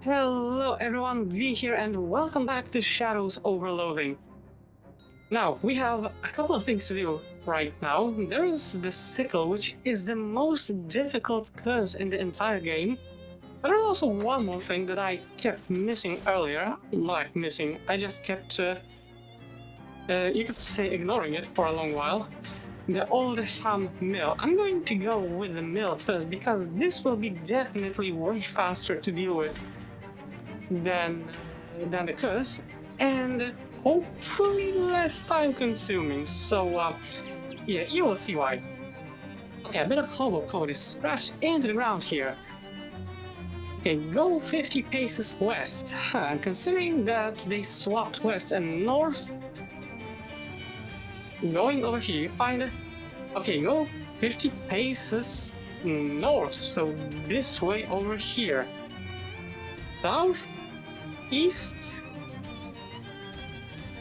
Hello everyone, V here and welcome back to Shadows over Loathing. Now, we have a couple of things to do right now. There is the Sickle, which is the most difficult curse in the entire game. But there's also one more thing that I kept missing earlier. Like missing, I just kept, you could say, ignoring it for a long while. The old ham mill. I'm going to go with the mill first because this will be definitely way faster to deal with than the curse, and hopefully less time consuming. So yeah, you will see why. Okay, a bit of hobo code is scratched into the ground here. Okay, go 50 paces west. Considering that they swapped west and north, going over here, you find. Okay, go 50 paces north, so this way over here. South, east,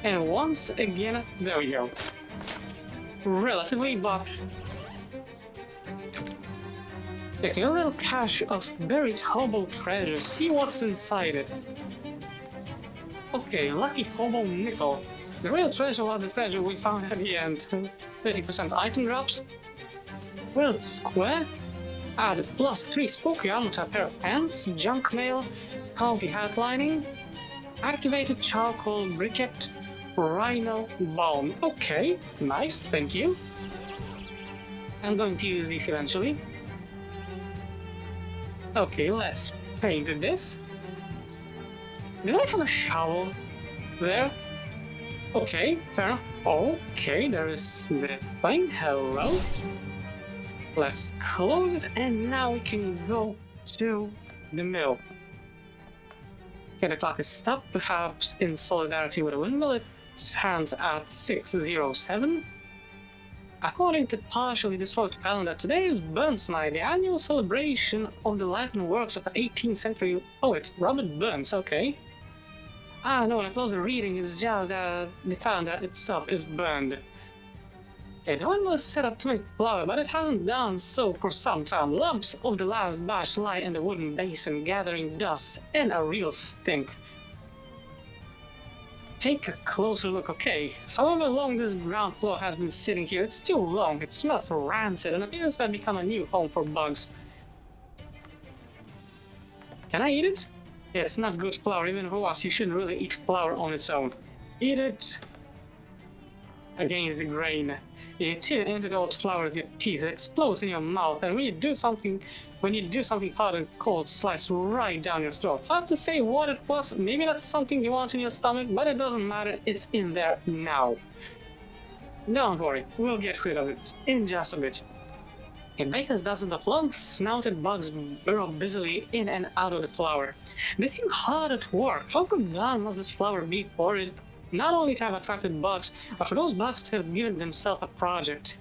and once again, there we go. Relatively, but taking a little cache of buried hobo treasure, see what's inside it. Okay, lucky hobo nickel. The real treasure was the treasure we found at the end. 30% item drops. Wilt square. Add +3 spooky armor to a pair of pants. Junk mail. County hat lining. Activated charcoal briquette. Rhino balm. Okay, nice, thank you. I'm going to use these eventually. Okay, let's paint this. Did I have a shovel there? Okay, fair enough. Okay, there is this thing. Hello. Let's close it, and now we can go to the mill. Okay, the clock is stopped, perhaps in solidarity with the windmill. It stands at 6:07. According to partially destroyed calendar, today is Burns Night, the annual celebration of the life and works of the 18th century poet Robert Burns. Okay. No, a closer reading is just that the calendar itself is burned. Okay, the windmill is set up to make flour, but it hasn't done so for some time. Lumps of the last batch lie in the wooden basin, gathering dust and a real stink. Take a closer look, okay. However long this ground floor has been sitting here, it's too long. It smells rancid and appears to have become a new home for bugs. Can I eat it? Yeah, it's not good flour, even for us. You shouldn't really eat flour on its own. Eat it against the grain. You tear into the old flour with your teeth, it explodes in your mouth, and when you do something hot and cold, slides right down your throat. Hard to say what it was, maybe that's something you want in your stomach, but it doesn't matter, it's in there now. Don't worry, we'll get rid of it in just a bit. In bakers dozens of long-snouted bugs burrow busily in and out of the flour. They seem hard at work. How good God must this flour be for it not only to have attracted bugs, but for those bugs to have given themselves a project?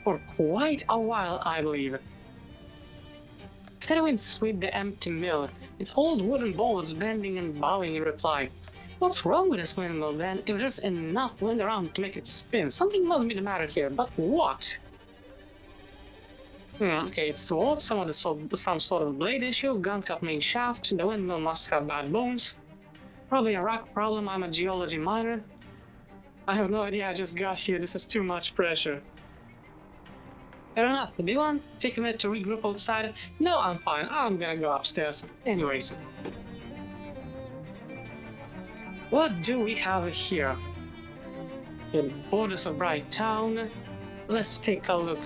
For quite a while, I believe. Steady wind sweep the empty mill, its old wooden boards bending and bowing in reply. What's wrong with this windmill then? If there's enough wind around to make it spin, something must be the matter here, but what? Okay, it's too old, some sort of blade issue, gunked up main shaft, the windmill must have bad bones. Probably a rock problem, I'm a geology minor. I have no idea, I just got here, this is too much pressure. Fair enough, do you want to take a minute to regroup outside? No, I'm fine, I'm gonna go upstairs. Anyways. What do we have here? The borders of Bright Town. Let's take a look.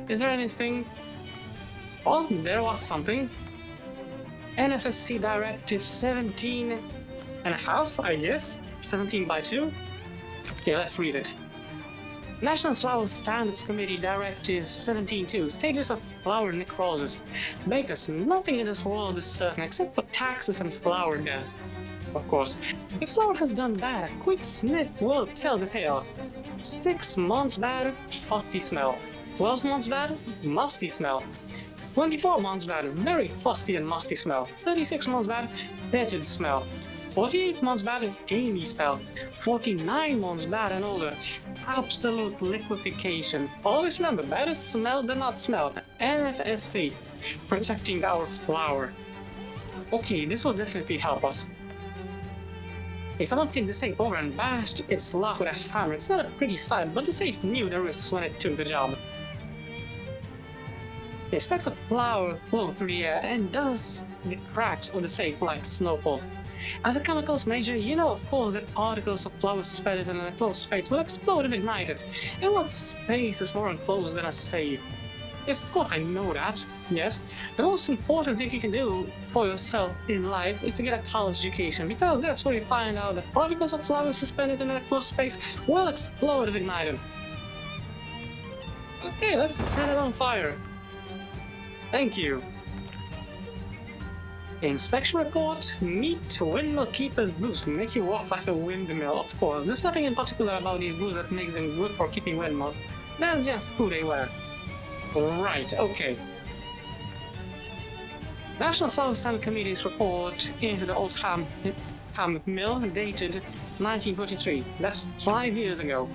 Is there anything? Oh, there was something. NFSC Directive 17 and a half, I guess. 17 by 2. Okay, let's read it. National Flower Standards Committee Directive 17.2. Stages of flower necrosis. Bakers, nothing in this world is certain except for taxes and flower death. Of course, if flour has gone bad, a quick sniff will tell the tale. 6 months bad, fusty smell. 12 months bad, musty smell. 24 months bad, very fusty and musty smell. 36 months bad, fetid smell. 48 months bad, gamey smell. 49 months bad and older, absolute liquefaction. Always remember, better smell than not smell. NFSC, protecting our flower. Okay, this will definitely help us. Okay, someone flipped the safe over and bashed its lock with a hammer. It's not a pretty sight, but the safe knew the risks when it took the job. Okay, specks of flour flow through the air and dust the cracks of the safe like snowfall. As a chemicals major, you know of course that particles of flour suspended in an enclosed space will explode if ignited. And what space is more enclosed than a safe? Yes, of course I know that, yes. The most important thing you can do for yourself in life is to get a college education, because that's where you find out that particles of flour suspended in an enclosed space will explode if ignited. Okay, let's set it on fire. Thank you. Inspection report. Meet windmill keeper's boots. Make you walk like a windmill, of course. There's nothing in particular about these boots that make them good for keeping windmills. That's just who they were. Right, okay. National South Standard Committee's report into the old ham mill dated 1943. That's 5 years ago.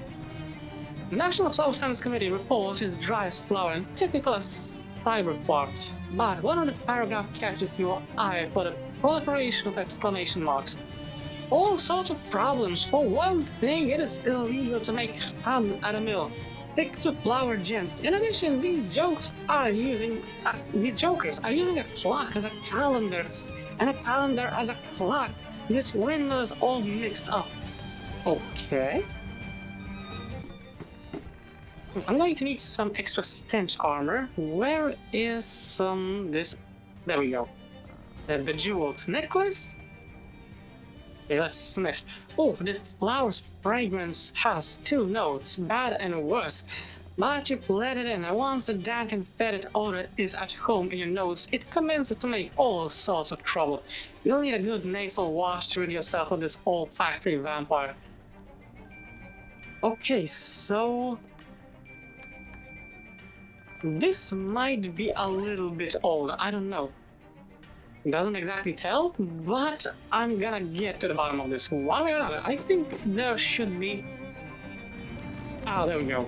National South Standards Committee report is dry as flour and typical as cyberpunk, but one of the paragraph catches your eye for the proliferation of exclamation marks. All sorts of problems. For one thing, it is illegal to make ham at a mill. Stick to flour, gents. In addition, these jokers are using a clock as a calendar, and a calendar as a clock. This windmill is all mixed up. Okay. I'm going to need some extra stench armor. Where is this? There we go. The bejeweled necklace. Okay, let's sniff. Oh, the flower's fragrance has 2 notes, bad and worse. But you let it in, and once the dank and fetid odor is at home in your nose, it commences to make all sorts of trouble. You'll need a good nasal wash to rid yourself of this olfactory vampire. Okay, so this might be a little bit old, I don't know. Doesn't exactly tell, but I'm gonna get to the bottom of this one way or another. I think there should be... Ah, there we go.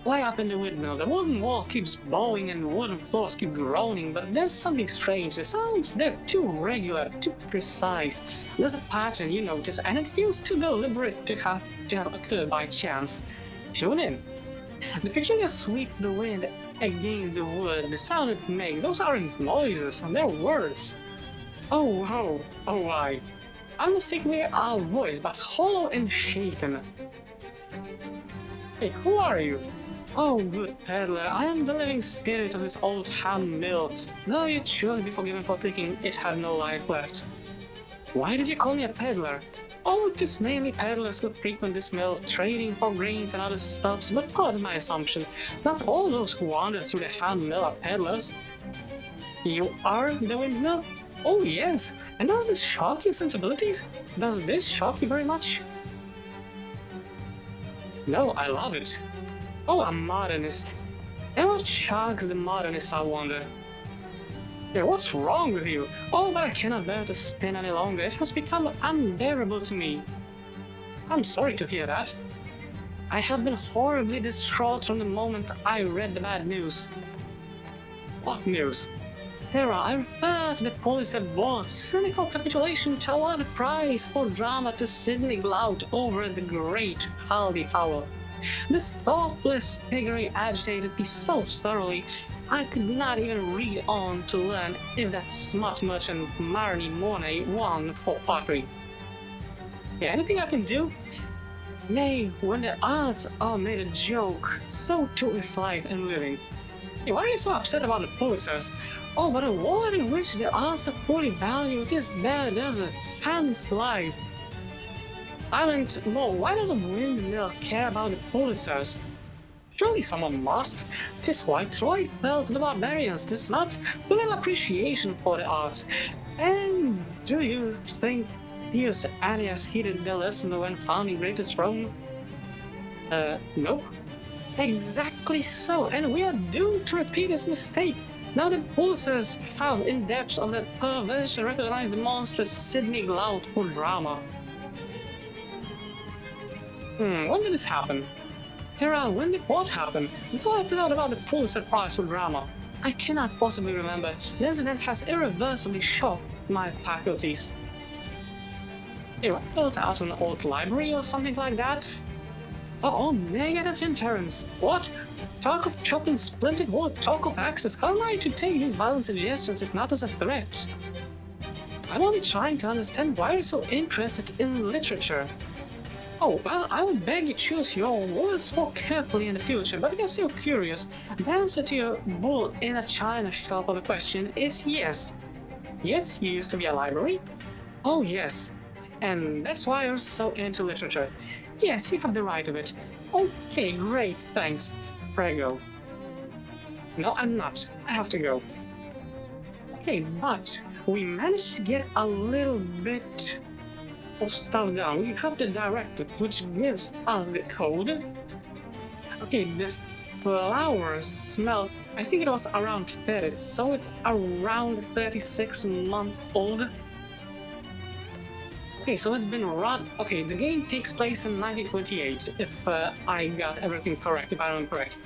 Way up in the windmill, the wooden wall keeps bowing and wooden floors keep groaning, but there's something strange. The sounds, they're too regular, too precise. There's a pattern you notice, and it feels too deliberate to have occurred by chance. Tune in. The peculiar sweep of the wind against the wood, the sound it makes, those aren't noises, they're words. Oh why. Unmistakably our voice, but hollow and shaken. Hey, who are you? Oh, good peddler, I am the living spirit of this old ham mill, though you'd surely be forgiven for thinking it had no life left. Why did you call me a peddler? Oh, it is mainly peddlers who frequent this mill, trading for grains and other stuffs, but pardon my assumption, not all those who wander through the ham mill are peddlers. You are the windmill? Oh yes, and does this shock your sensibilities? Does this shock you very much? No, I love it. Oh, a modernist. And what shocks the modernists, I wonder? Yeah, what's wrong with you? Oh, but I cannot bear to spin any longer. It has become unbearable to me. I'm sorry to hear that. I have been horribly distraught from the moment I read the bad news. What news? Sarah, I refer to the police board's cynical capitulation to award a prize for drama to Sidney Blount over at the Great Haldy Howl. This thoughtless piggery agitated me so thoroughly I could not even read on to learn if that smut merchant Marnie Mornay won for pottery. Yeah, anything I can do? Nay, when the arts are made a joke, so too is life and living. Hey, why are you so upset about the policers? Oh, but a world in which the arts are poorly valued is bare desert, sans life. I meant more, why does a windmill care about the policers? Surely someone must. 'Tis why Troy fell to the barbarians, 'tis not? A little appreciation for the arts. And do you think Pius Annius heeded the lesson when founding greatest Rome? Nope. Exactly so, and we are doomed to repeat this mistake. Now the policers have, in depths of that perversion, recognized the monstrous Sidney Blount for drama. When did this happen? Sarah, when did what happen? This whole episode about the Pulitzer Prize for drama. I cannot possibly remember. The incident has irreversibly shocked my faculties. You built out an old library or something like that? Oh, negative inference. What? Talk of chopping splintered wood, talk of axes. How am I to take these violent suggestions if not as a threat? I'm only trying to understand why you're so interested in literature. Oh, well, I would beg you choose your words more carefully in the future, but because you're curious, the answer to your bull in a china shop of a question is yes. Yes, you used to be a library? Oh, yes. And that's why you're so into literature. Yes, you have the right of it. Okay, great, thanks. Prego. No, I'm not. I have to go. Okay, but we managed to get a little bit of stuff down. We have the directive, which gives us the code. Okay, the flowers smell, I think it was around 30, so it's around 36 months old. Okay, so it's been run. Okay, the game takes place in 1928, if I got everything correct, if I'm correct.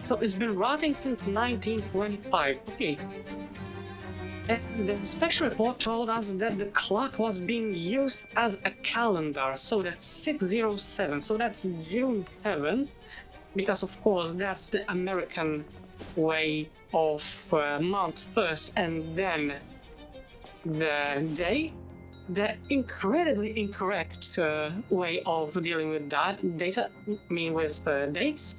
So it's been rotting since 1925. Okay. And the inspection report told us that the clock was being used as a calendar, so that's 607, so that's June 7th, because of course that's the American way of month first and then the day. The incredibly incorrect way of dealing with that data, with dates.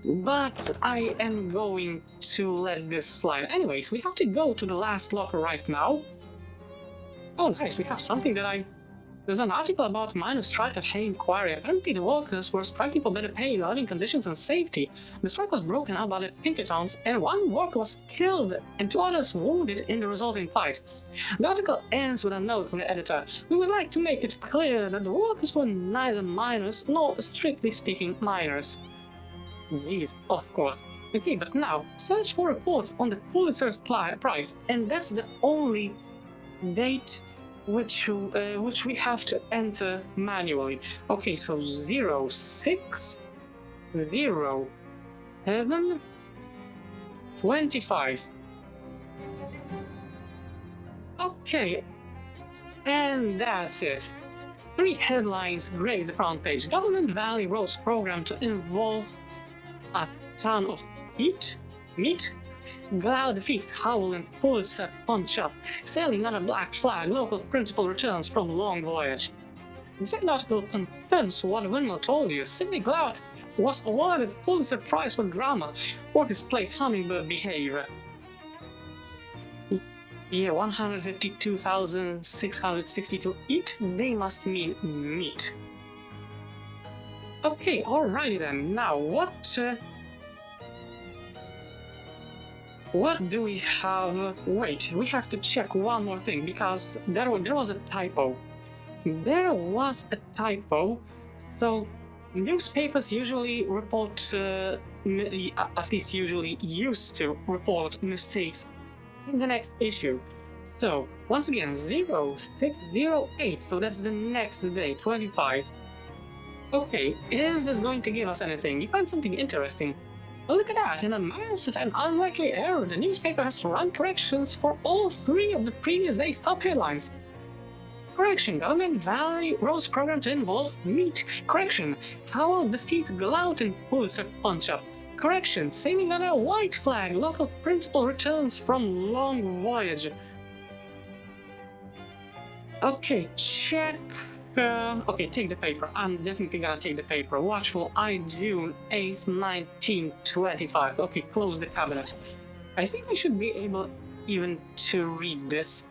But I am going to let this slide. Anyways, we have to go to the last locker right now. Oh, nice, we have something that There's an article about miners' strike at Hay Inquiry. Apparently the workers were striking for better pay, living conditions and safety. The strike was broken up by the Pinkertons, and one worker was killed and two others wounded in the resulting fight. The article ends with a note from the editor. We would like to make it clear that the workers were neither miners nor, strictly speaking, miners. Jeez, of course. Okay, but now, search for reports on the Pulitzer Prize, and that's the only date which we have to enter manually. Okay, so 060725. Okay, and that's it. 3 headlines grace the front page. Government Valley Roads program to involve a ton of meat. Glau defeats Howell and Pulitzer punch-up. Sailing on a black flag, local principal returns from long voyage. The second article confirms what Windmill told you. Sidney Glaude was awarded Pulitzer Prize for drama for his play Hummingbird Behavior. Yeah, 152,662 eat, they must mean meat. Okay, alrighty then. Now, what do we have? Wait, we have to check one more thing, because there was a typo. There was a typo, so newspapers usually report, at least usually used to report mistakes in the next issue. So, once again, 0608, so that's the next day, 25. Okay, is this going to give us anything? You find something interesting? Look at that, in a massive and unlikely error, the newspaper has run corrections for all 3 of the previous day's top headlines. Correction, Government Valley Roads program to involve meat. Correction, Howell defeats Glaude in Pulitzer punch-up. Correction, sailing on a white flag, local principal returns from long voyage. Okay, check. Okay, take the paper. I'm definitely gonna take the paper. Watchful Eye, June 8th, 1925. Okay, close the cabinet. I think I should be able even to read this.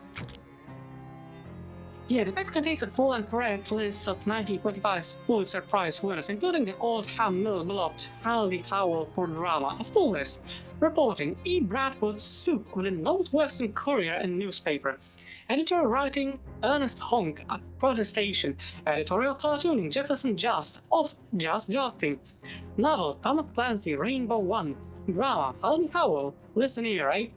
Yeah, the paper contains a full and correct list of 1925's Pulitzer Prize winners, including the Old Ham Mills beloved Haldy Howell for drama. A full list. Reporting E. Bradford Soup with the Northwestern Courier and newspaper. Editor writing Ernest Honk at Protestation. Editorial cartooning Jefferson Just of Just Justing. Novel Thomas Clancy Rainbow 1. Drama Haldy Howell. Listen here, eh?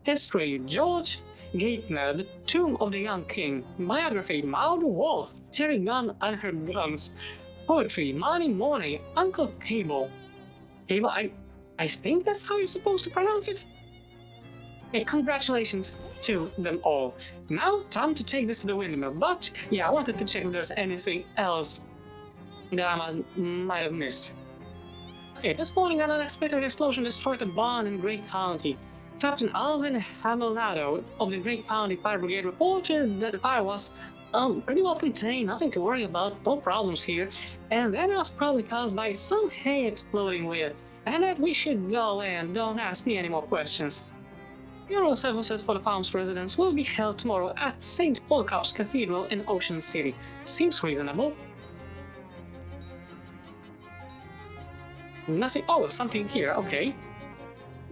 History George Gaitner, The Tomb of the Young King. Biography Maud Wolfe, Terry Gunn and Her Guns. Poetry Money Morning, Uncle Cable. Cable, I think that's how you're supposed to pronounce it. Hey, congratulations to them all. Now, time to take this to the windmill, but yeah, I wanted to check if there's anything else that I might have missed. Okay, this morning an unexpected explosion destroyed a barn in Great County. Captain Alvin Hamilnado of the Great County Fire Brigade reported that the fire was pretty well contained, nothing to worry about, no problems here, and that it was probably caused by some hay exploding with, and that we should go and don't ask me any more questions. Funeral services for the farm's residents will be held tomorrow at St. Polycarp's Cathedral in Ocean City. Seems reasonable. Nothing. Oh, something here, okay.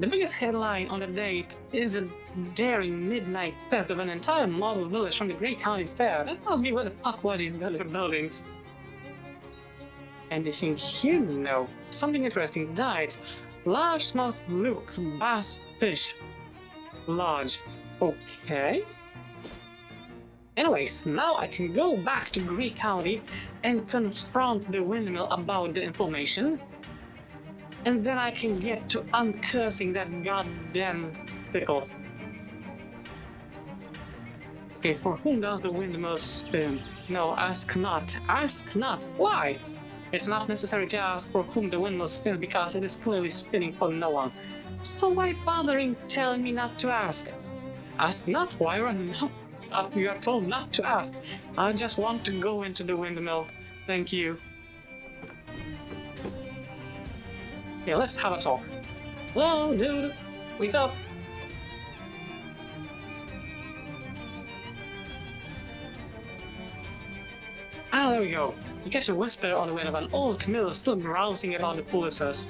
The biggest headline on the date is a daring midnight theft of an entire model village from the Great County Fair. That must be where the fuck was in the buildings. Anything here? No. Something interesting. Died. Largemouth Luke bass fish. Lodge. Okay. Anyways, now I can go back to Great County and confront the windmill about the information. And then I can get to uncursing that goddamn Sickle. Okay, for whom does the windmill spin? No, ask not. Ask not. Why? It's not necessary to ask for whom the windmill spins because it is clearly spinning for no one. So why bothering telling me not to ask? Ask not, Wyra. No, you are told not to ask. I just want to go into the windmill. Thank you. Yeah, let's have a talk. Hello, dude. Wake up. Ah, there we go. You catch a whisper on the wind of an old mill still grousing about the Pulitzers.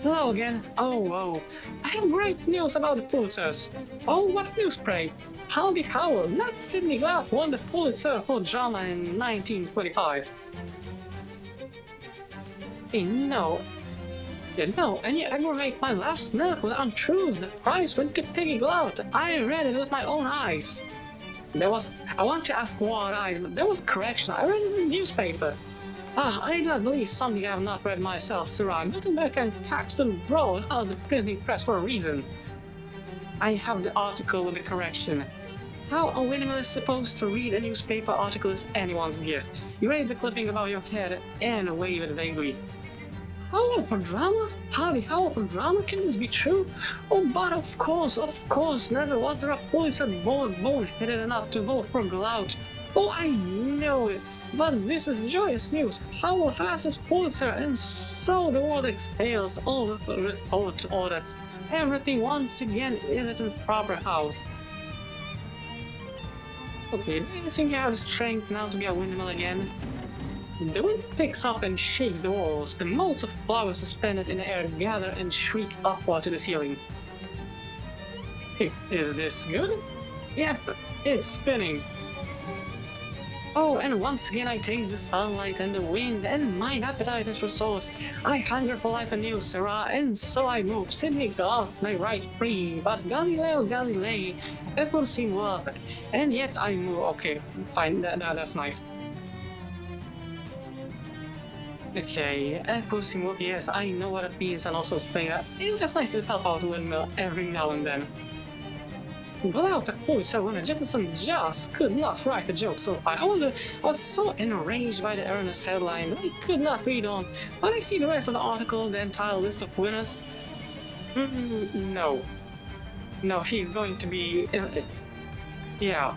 Hello again. Oh, I have great news about the Pulitzers. Oh, what news, pray? Howdy Howell, not Sidney Glatt, won the Pulitzer for drama in 1925. Hey, no. Yeah, no, and you aggravate my last nerve with untruths. The prize went to Piggy Glout. I read it with my own eyes. I want to ask what eyes, but there was a correction. I read it in the newspaper. I do not believe something I have not read myself, Sirrah. Gutenberg and Paxton brought out the printing press for a reason. I have the article with the correction. How a windmill is supposed to read a newspaper article is anyone's guess. You raise the clipping above your head and wave it vaguely. Howell for drama? Howdy Howell for drama? Can this be true? Oh, but of course, never was there a Pulitzer bone-headed enough to vote for Glout. Oh, I know it. But this is joyous news. Howell has his Pulitzer, and so the world exhales all with restored to order. Everything once again is at its proper house. Okay, do you think you have the strength now to be a windmill again? The wind picks up and shakes the walls. The motes of flowers suspended in the air gather and shriek upward to the ceiling. Is this good? Yep, it's spinning. Oh, and once again I taste the sunlight and the wind, and mine appetite is restored. I hunger for life anew, Sirrah, and so I move. Sidney Glatt may write free, but Galileo Galilei, that will seem worth it. And yet I move. Okay, fine, that's nice. Okay, Equusimove, yes, I know what it means, and also think that it's just nice to help out the windmill every now and then. Without the Pulitzer winner, Jefferson just could not write the joke so fine. I was so enraged by the earnest headline that I could not read on. When I see the rest of the article, the entire list of winners, no, he's going to be, yeah.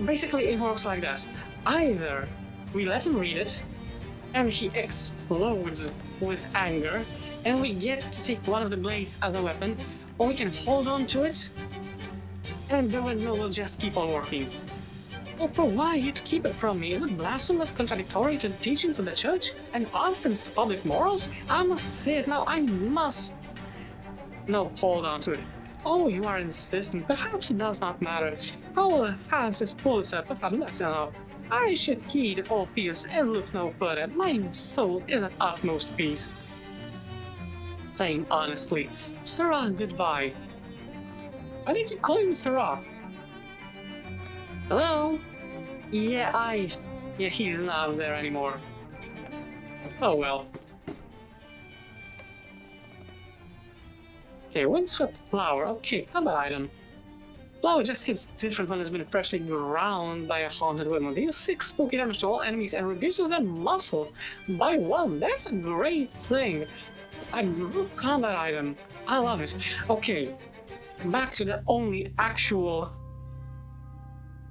Basically, it works like that. Either we let him read it, and he explodes with anger, and we get to take one of the blades as a weapon, or we can hold on to it, and the windmill will just keep on working. Or for why you to keep it from me? Is it blasphemous, contradictory to the teachings of the church, and offense to public morals? I must say it now, I must! No, hold on to it. Oh, you are insistent. Perhaps it does not matter. Howell has his Pulitzer, perhaps that's enough. I should heed all fears and look no further. My soul is at utmost peace. Saying honestly, Sirrah, goodbye. I need to call him Sirrah. Hello? Yeah, he's not there anymore. Oh well. Okay, windswept flower. Okay, combat item. Flower just hits different when it's been freshly ground by a haunted woman. Deals 6 spooky damage to all enemies and reduces their muscle by 1. That's a great thing. A group combat item. I love it. Okay, back to the only actual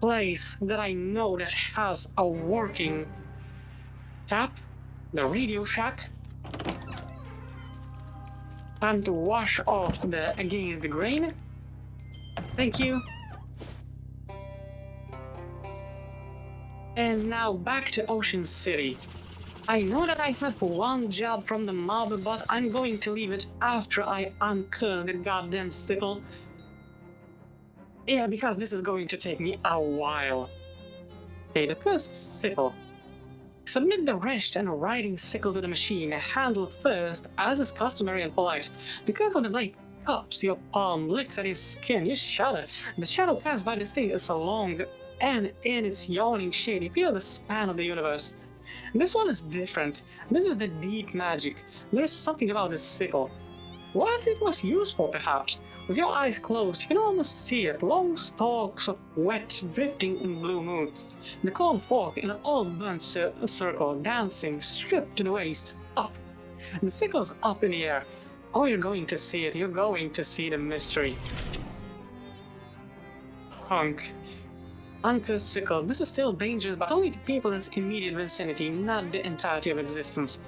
place that I know that has a working tap. The Radio Shack. Time to wash off the against the grain. Thank you. And now back to Ocean City. I know that I have one job from the mob, but I'm going to leave it after I uncurse the goddamn sickle. Yeah, because this is going to take me a while. Okay, the first sickle. Submit the wrist and riding sickle to the machine, handle first, as is customary and polite. Be careful the blade cups your palm, licks at his skin, you shudder. The shadow cast by this thing is so long, and in its yawning shade you feel the span of the universe. This one is different. This is the deep magic. There is something about this sickle. What it was used for, perhaps. With your eyes closed, you can almost see it, long stalks of wet drifting in blue moon. The cold fork in an all-burnt circle, dancing, stripped to the waist, up. The sickle's up in the air. Oh, you're going to see it, you're going to see the mystery. Hunk. Uncle's sickle. This is still dangerous, but only to people in its immediate vicinity, not the entirety of existence.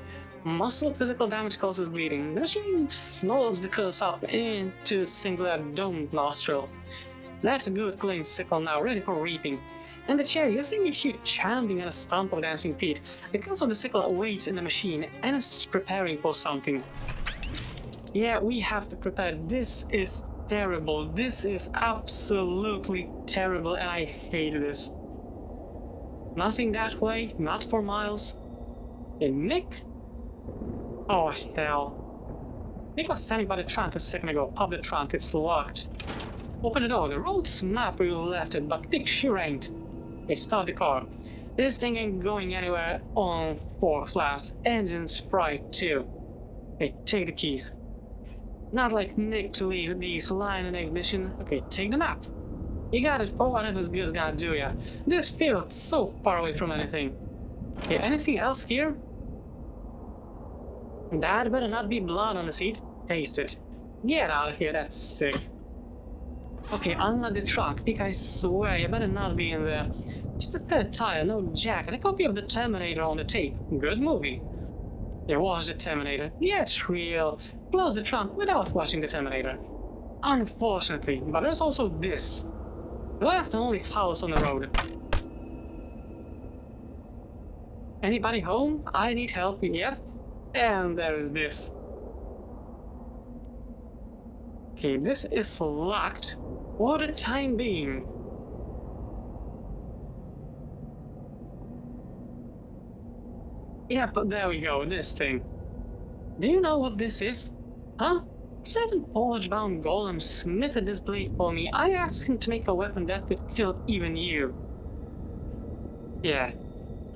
Muscle physical damage causes bleeding. The machine snores the curse up into its singular domed nostril. That's a good clean sickle now, ready for reaping. In the chair, you think you hear chanting and a stomp of dancing feet. The curse of the sickle awaits in the machine and is preparing for something. Yeah, we have to prepare. This is terrible. This is absolutely terrible, and I hate this. Nothing that way, not for miles. Hey, Nick? Oh, hell. Nick was standing by the trunk a second ago. Pop the trunk, it's locked. Open the door. The road's map where you left it, but Nick sure ain't. Hey, start the car. This thing ain't going anywhere on 4 flats. Engine's fried too. Hey, take the keys. Not like Nick to leave these lying in ignition. Okay, take the map. You got it for whatever's good's gonna do ya. This field's so far away from anything. Okay, anything else here? That better not be blood on the seat. Taste it. Get out of here, that's sick. Okay, unlock the trunk. Nick, I swear, you better not be in there. Just a spare tire, no jack, and a copy of the Terminator on the tape. Good movie. It was the Terminator. Yeah, it's real. Close the trunk without watching the Terminator. Unfortunately, but there's also this. The last and only house on the road. Anybody home? I need help. Yep. And there's this. Okay, this is locked for the time being. Yep, there we go, this thing. Do you know what this is? Huh? 7 forge-bound golems smithed this blade for me. I asked him to make a weapon that could kill even you. Yeah.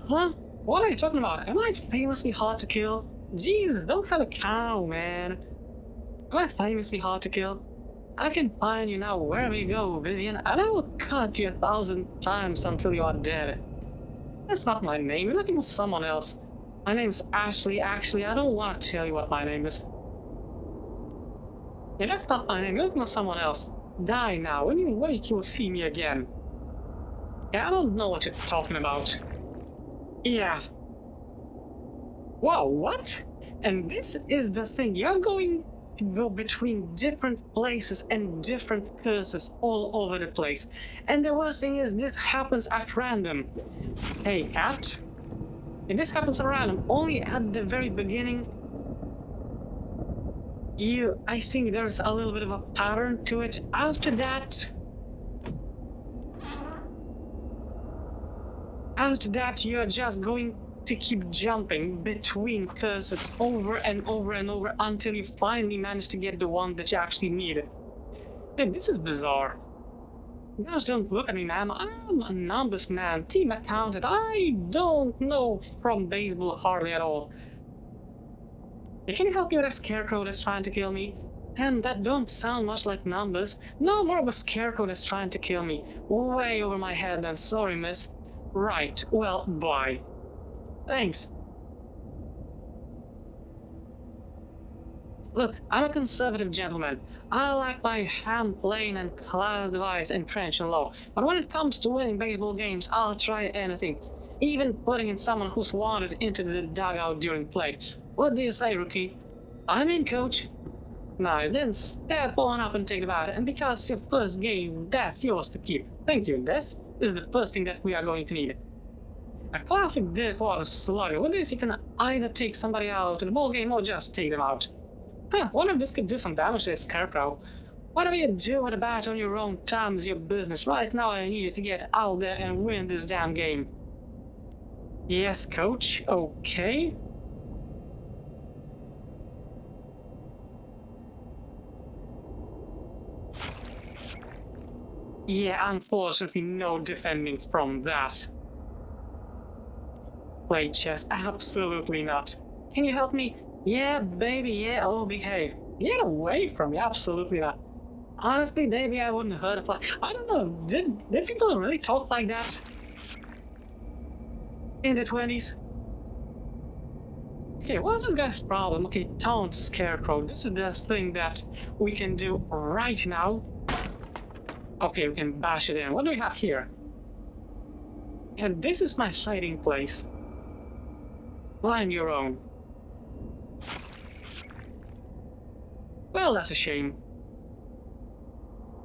Huh? What are you talking about? Am I famously hard to kill? Jesus, don't have a cow, man. Am I famously hard to kill? I can find you now wherever you go, Vivian, and I will cut you 1,000 times until you are dead. That's not my name, you're looking for someone else. My name's Ashley. Actually, I don't want to tell you what my name is. Yeah, that's not my name. You're looking for someone else. Die now. When you wake, you will see me again. Yeah, I don't know what you're talking about. Yeah. Whoa, what? And this is the thing. You're going to go between different places and different curses all over the place. And the worst thing is, this happens at random. Hey, cat. And this happens at random, only at the very beginning. I think there's a little bit of a pattern to it. After that, you're just going to keep jumping between curses over and over and over until you finally manage to get the one that you actually need. Hey, this is bizarre. Gosh, don't look at me, man. I'm a numbers man, team accountant. I don't know from baseball hardly at all. Hey, can you help me with a scarecrow that's trying to kill me? And that don't sound much like numbers. No, more of a scarecrow that's trying to kill me. Way over my head then, sorry miss. Right, well, bye. Thanks. Look, I'm a conservative gentleman. I like my hand plain and class devised and trench and low. But when it comes to winning baseball games, I'll try anything. Even putting in someone who's wandered into the dugout during play. What do you say, rookie? I'm in, coach. Nice, then step on up and take the bat, and because it's your first game, that's yours to keep. Thank you, this is the first thing that we are going to need. A classic dead water slugger. With this you can either take somebody out in the ball game or just take them out. Wonder if this could do some damage to this scarecrow. Whatever you do with a bat on your own time is your business. Right now I need you to get out there and win this damn game. Yes, coach, okay. Yeah, unfortunately no defending from that. Play chess, absolutely not. Can you help me? Yeah, baby, yeah, I'll behave. Get away from me, absolutely not. Honestly, baby, I wouldn't hurt if I don't know, did people really talk like that? In the 20s? Okay, what's this guy's problem? Okay, taunt scarecrow. This is the thing that we can do right now. Okay, we can bash it in. What do we have here? And this is my hiding place. Line your own. Well, that's a shame.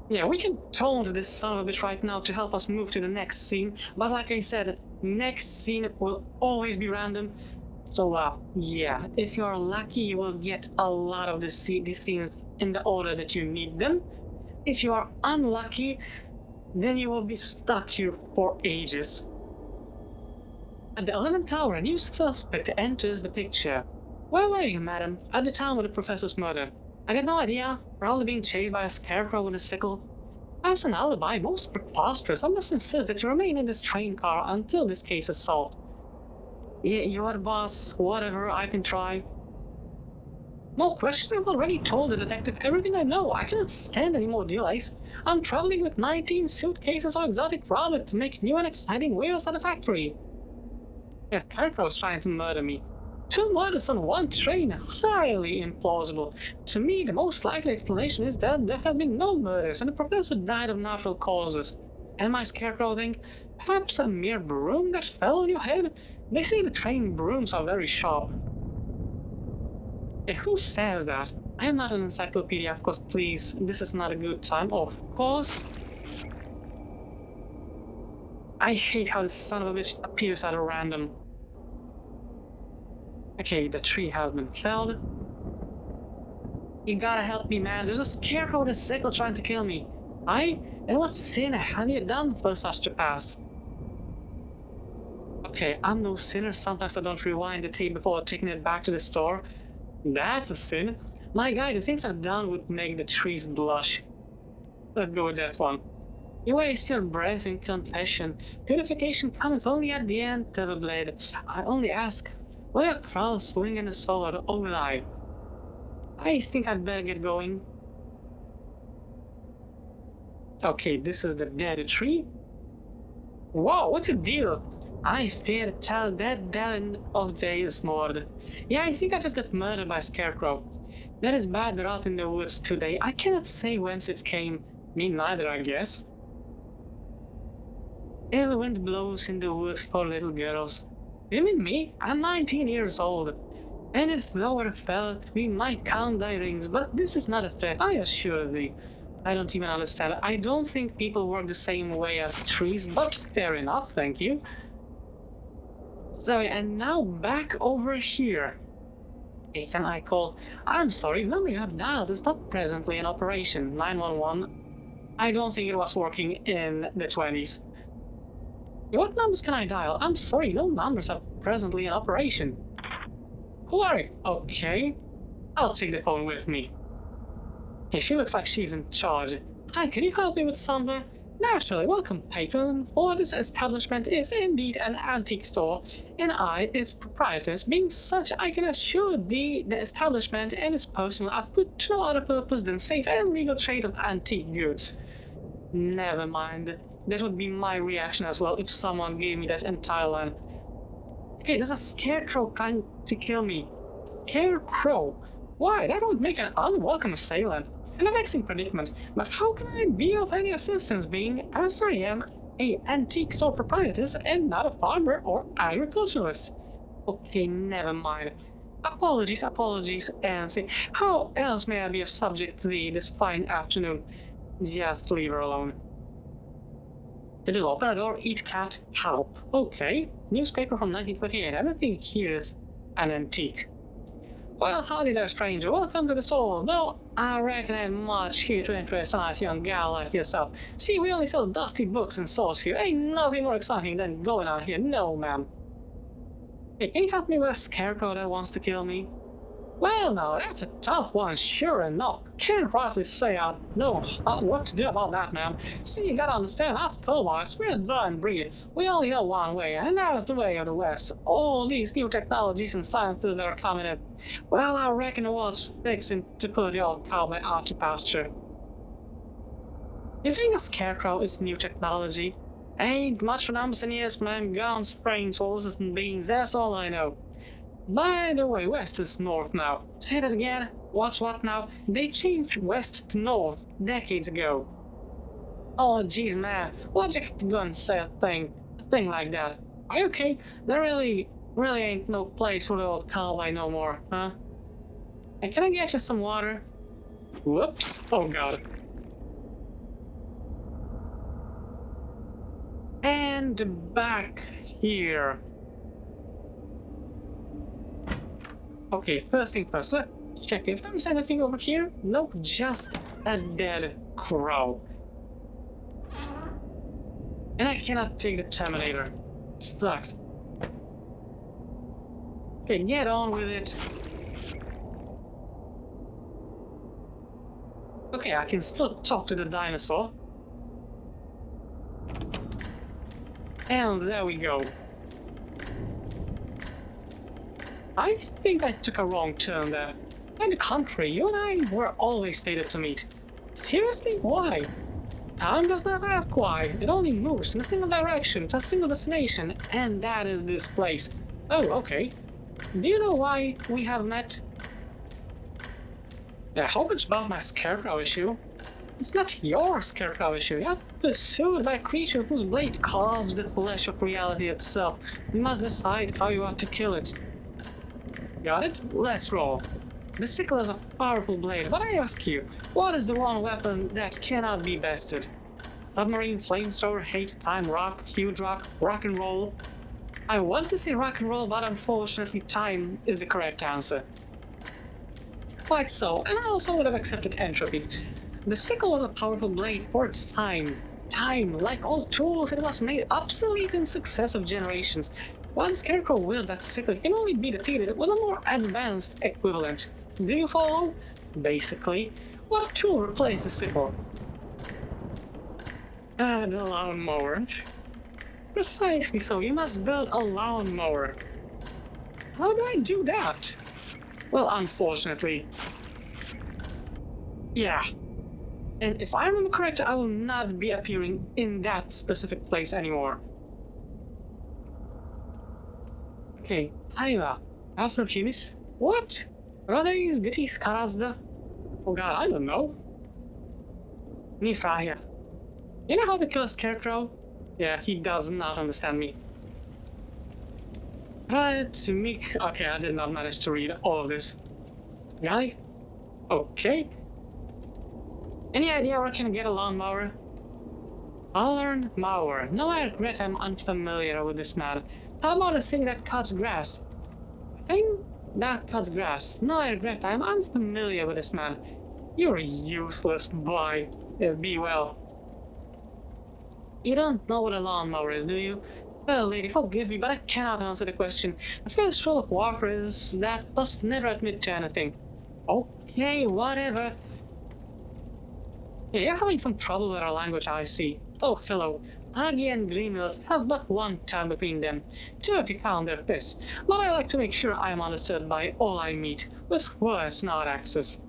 Yeah, we can taunt this son of a bitch right now to help us move to the next scene, but like I said, next scene will always be random. So, yeah, if you're lucky, you will get a lot of these scenes in the order that you need them. If you are unlucky, then you will be stuck here for ages. At the 11th tower, a new suspect enters the picture. Where were you, madam? At the time of the professor's murder. I got no idea. Probably being chased by a scarecrow with a sickle. As an alibi, most preposterous. I must insist that you remain in this train car until this case is solved. Yeah, you're the boss. Whatever, I can try. No questions, I've already told the detective everything I know. I cannot stand any more delays. I'm traveling with 19 suitcases of exotic product to make new and exciting wheels at the factory. Yes, Scarecrow's trying to murder me. 2 murders on 1 train, highly implausible. To me, the most likely explanation is that there have been no murders and the professor died of natural causes. And my Scarecrow thing? Perhaps a mere broom that fell on your head? They say the train brooms are very sharp. Who says that? I am not an encyclopedia, of course, please. This is not a good time, of course. I hate how this son of a bitch appears at a random. Okay, the tree has been felled. You gotta help me, man. There's a scarecrow with a sickle trying to kill me. And what sin have you done for such to pass? Okay, I'm no sinner. Sometimes I don't rewind the tape before taking it back to the store. That's a sin. My guy, the things I've done would make the trees blush. Let's go with that one. You waste your breath in confession. Purification comes only at the end of the blade. I only ask, will your crown swing in the sword, or will I? I think I'd better get going. Okay, this is the dead tree. Whoa, what's the deal? I fear to tell that Dallin of day is murdered. Yeah, I think I just got murdered by a scarecrow. There is bad drought in the woods today. I cannot say whence it came. Me neither, I guess. Ill wind blows in the woods for little girls. You mean me? I'm 19 years old. And if thou were felt, we might count thy rings, but this is not a threat, I assure thee. I don't even understand. I don't think people work the same way as trees, but fair enough, thank you. So, and now back over here. Okay, can I call? I'm sorry, the number you have dialed is not presently in operation. 911. I don't think it was working in the 20s. What numbers can I dial? I'm sorry, no numbers are presently in operation. Who are you? Okay. I'll take the phone with me. Okay, she looks like she's in charge. Hi, can you help me with something? Naturally, welcome, patron, for this establishment is indeed an antique store, and I, its proprietors, being such, I can assure thee the establishment and its personnel are put to no other purpose than safe and legal trade of antique goods. Never mind, that would be my reaction as well if someone gave me that entire land. Hey, there's a scarecrow trying to kill me. Scarecrow? Why, that would make an unwelcome assailant. And a vexing predicament, but how can I be of any assistance being, as I am, a antique store proprietor and not a farmer or agriculturalist? Okay, never mind. Apologies, and see, how else may I be of subject to thee this fine afternoon? Just leave her alone. Did you open a door? Eat cat, help. Okay, newspaper from 1928, everything here is an antique. Well, howdy there, stranger. Welcome to the store. Though I reckon I ain't much here to interest a nice young gal like yourself. See, we only sell dusty books and swords here. Ain't nothing more exciting than going out here, no, ma'am. Hey, can you help me with a scarecrow that wants to kill me? Well, now, that's a tough one, sure enough. Can't rightly say I know what to do about that, ma'am. See, you gotta understand, us Pillboys, we're a dying breed. We only know one way, and that's the way of the West. All these new technologies and sciences that are coming in. Well, I reckon it was fixing to put the old cowboy out to pasture. You think a scarecrow is new technology? Ain't much for numbers and years, man. Guns, brains, horses, and beans, that's all I know. By the way, west is north now. Say that again? What's what now? They changed west to north decades ago. Oh jeez, man, why'd you have to go and say a thing like that? Are you okay? There really ain't no place for the old cowboy no more, huh? And can I get you some water? Whoops, oh god. And back here. Okay, first thing first, let's check if there's anything over here. Nope, just a dead crow. And I cannot take the Terminator. Sucks. Okay, get on with it. Okay, I can still talk to the dinosaur. And there we go. I think I took a wrong turn there. On the contrary, you and I were always fated to meet. Seriously? Why? Time does not ask why. It only moves in a single direction to a single destination, and that is this place. Oh, okay. Do you know why we have met? I hope it's about my scarecrow issue. It's not your scarecrow issue. You're pursued by a creature whose blade carves the flesh of reality itself. You must decide how you want to kill it. Got it? Let's roll. The sickle is a powerful blade, but I ask you, what is the one weapon that cannot be bested? Submarine, flamethrower, hate, time, rock, huge rock, rock and roll? I want to say rock and roll, but unfortunately time is the correct answer. Quite so, and I also would have accepted entropy. The sickle was a powerful blade for its time. Time, like all tools, it was made obsolete in successive generations. While the scarecrow wields that sickle can only be defeated with a more advanced equivalent. Do you follow? Basically, what tool replaced the sickle? The lawnmower. Precisely so, you must build a lawnmower. How do I do that? Well, unfortunately. Yeah. And if I remember correctly, I will not be appearing in that specific place anymore. Okay, Hayva. After Kimis? What? Rodei's Gittis Karazda? Oh god, I don't know. Nifraya. You know how to kill a scarecrow? Yeah, he does not understand me. Right, Mik. Okay, I did not manage to read all of this. Guy? Okay. Any idea where I can get a lawnmower? I'll learn mower. No, I regret I'm unfamiliar with this man. How about a thing that cuts grass? A thing that cuts grass. No, I regret I'm unfamiliar with this man. You're useless, boy. Be well. You don't know what a lawnmower is, do you? Well, lady, forgive me, but I cannot answer the question. The first rule of warfare is that must never admit to anything. Okay, whatever. Yeah, you're having some trouble with our language, I see. Oh, hello. Aggie and Greenfield have but one time between them, 2 if you count their fists, but I like to make sure I am understood by all I meet, with words, not axes.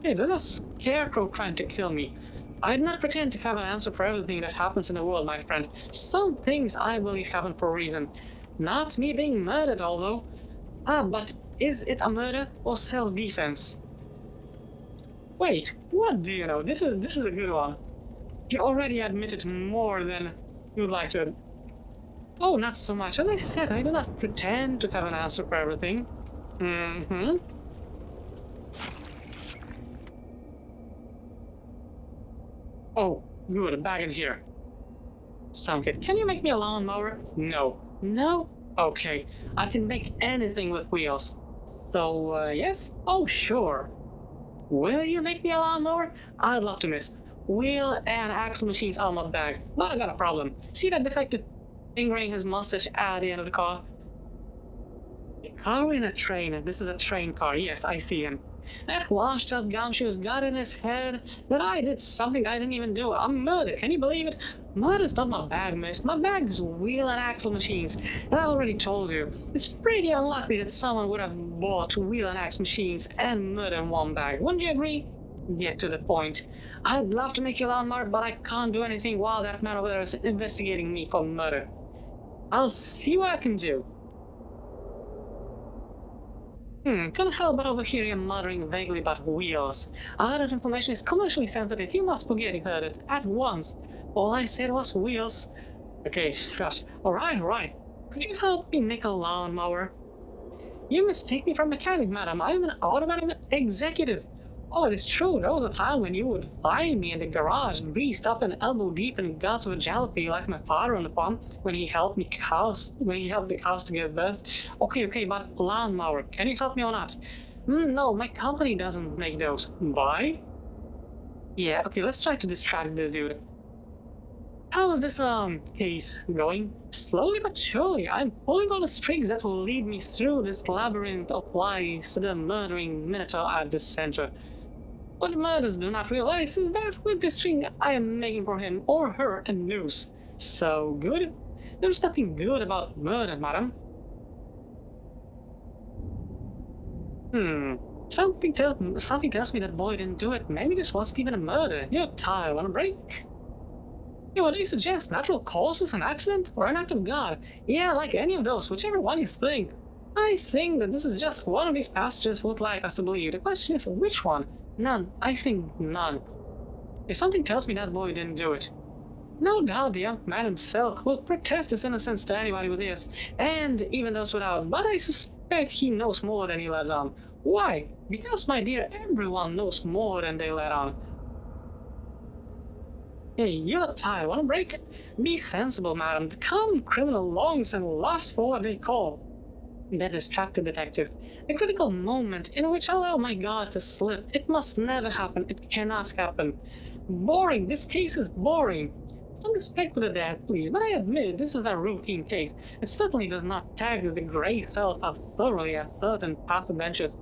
Hey, there's a scarecrow trying to kill me. I do not pretend to have an answer for everything that happens in the world, my friend. Some things I believe happen for a reason. Not me being murdered, although. But is it a murder or self-defense? Wait, what do you know? This is a good one. You already admitted more than you'd like to. Oh, not so much. As I said, I do not pretend to have an answer for everything. Mm-hmm. Oh, good, back in here. Some kid, can you make me a lawnmower? No. No? Okay, I can make anything with wheels. So, yes? Oh, sure. Will you make me a lawnmower? I'd love to, miss. Wheel and axle machines are my bag, but I got a problem. See that defective fingering his mustache at the end of the car? A car in a train. This is a train car. Yes, I see him. That washed up gumshoe's got in his head that I did something I didn't even do. I'm murdered. Can you believe it? Murder's not my bag, miss. My bag is wheel and axle machines. And I already told you, it's pretty unlikely that someone would have bought wheel and axle machines and murder in one bag. Wouldn't you agree? Get to the point. I'd love to make you a lawnmower, but I can't do anything while that man over there is investigating me for murder. I'll see what I can do. Can't help but overhear you muttering vaguely about wheels. That information is commercially sensitive. You must forget you heard it at once. All I said was wheels. Okay, shush. Alright. Could you help me make a lawnmower? You mistake me for a mechanic, madam. I'm an automotive executive. Oh, it is true. There was a time when you would find me in the garage, greased up and elbow deep in guts of a jalopy like my father on the farm when he helped the cows to give birth. Okay, but lawnmower, can you help me or not? No, my company doesn't make those. Why? Yeah, okay, let's try to distract this dude. How is this case going? Slowly but surely, I'm pulling on the strings that will lead me through this labyrinth of lies to the murdering minotaur at the center. What murders do not realize is that with this string I am making for him or her a noose. So good? There's nothing good about murder, madam. Something tells me that boy didn't do it. Maybe this wasn't even a murder. You're tired, want a break? Hey, what do you suggest? Natural causes, an accident, or an act of God? Yeah, like any of those, whichever one you think. I think that this is just one of these pastors would like us to believe. The question is, which one? None. I think none. If something tells me that boy didn't do it, no doubt the young man himself will protest his innocence to anybody with ears, and even those without, but I suspect he knows more than he lets on. Why? Because, my dear, everyone knows more than they let on. Hey, you're tired. Want a break? Be sensible, madam. The common criminal longs and lusts for what they call the distracted detective. The critical moment in which I allow my guard to slip. It must never happen. It cannot happen. Boring. This case is boring. Some respect for the dead, please, but I admit this is a routine case. It certainly does not tax the gray cells as thoroughly as certain past adventures,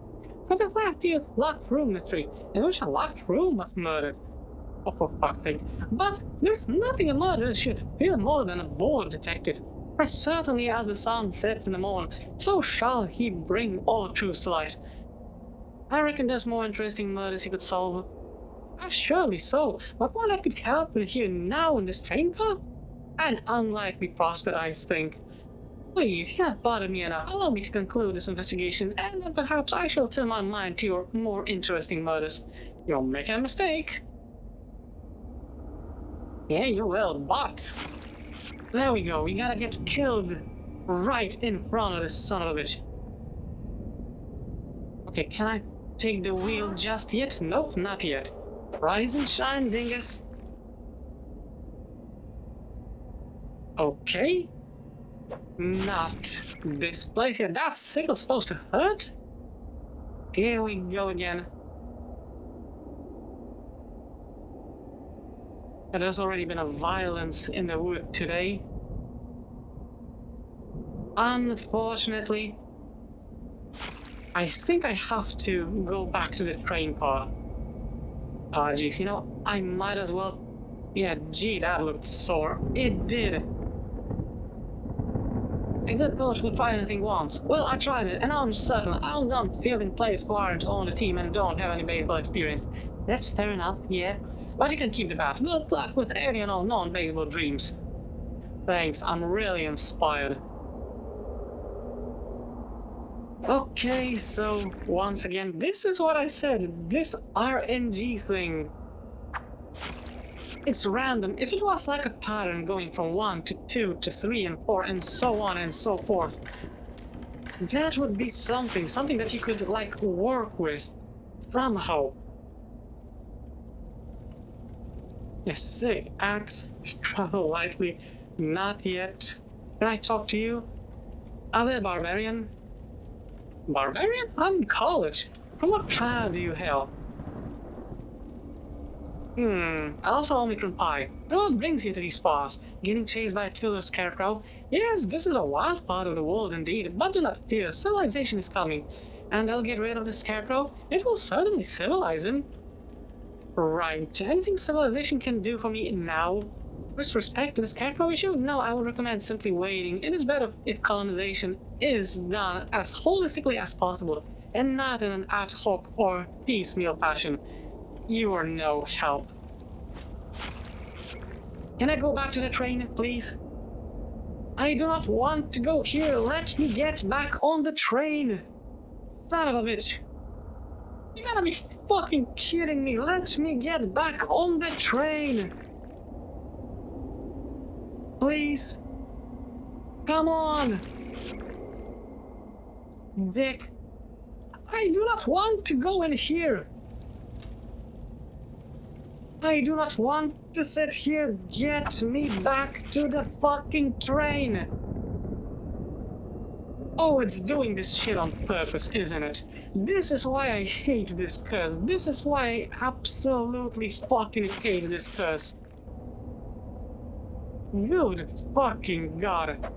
such as last year's locked room mystery, in which a locked room was murdered. Oh, for fuck's sake. But there's nothing a murderer should fear more than a bored detective. For certainly as the sun sets in the morn, so shall he bring all truths to light. I reckon there's more interesting murders he could solve. Surely so, but one that could happen here now in this train car? An unlikely prospect, I think. Please, you have bothered me enough. Allow me to conclude this investigation, and then perhaps I shall turn my mind to your more interesting murders. You're making a mistake. Yeah, you will, but... There we go, we gotta get killed right in front of this son of a bitch. Okay, can I take the wheel just yet? Nope, not yet. Rise and shine, dingus. Okay. Not this place here. That's Sickle supposed to hurt? Here we go again. There's already been a violence in the wood today. Unfortunately, I think I have to go back to the train car. Geez, you know, I might as well Yeah, gee, that looked sore. It did. A good coach would try anything once. Well, I tried it, and I'm certain I'm done fielding players who aren't on the team and don't have any baseball experience. That's fair enough, yeah. But you can keep the bat. Good luck with any and all non-baseball dreams. Thanks, I'm really inspired. Okay, so once again, this is what I said. This RNG thing. It's random. If it was like a pattern going from 1 to 2 to 3 and 4 and so on and so forth, that would be something that you could like work with somehow. A sick axe, travel lightly, not yet. Can I talk to you? Other barbarian? Barbarian? I'm in college. From what tribe do you hail? Alpha Omicron Pi. What brings you to these paths? Getting chased by a killer scarecrow? Yes, this is a wild part of the world indeed, but do not fear, civilization is coming. And I'll get rid of the scarecrow? It will certainly civilize him. Right, anything civilization can do for me now? With respect to the scarecrow issue, no, I would recommend simply waiting. It is better if colonization is done as holistically as possible, and not in an ad hoc or piecemeal fashion. You are no help. Can I go back to the train, please? I do not want to go here. Let me get back on the train. Son of a bitch. You gotta be fucking kidding me. Let me get back on the train. Please. Come on. Dick. I do not want to go in here. I do not want to sit here. Get me back to the fucking train. Oh, it's doing this shit on purpose, isn't it? This is why I hate this curse. This is why I absolutely fucking hate this curse. Good fucking god.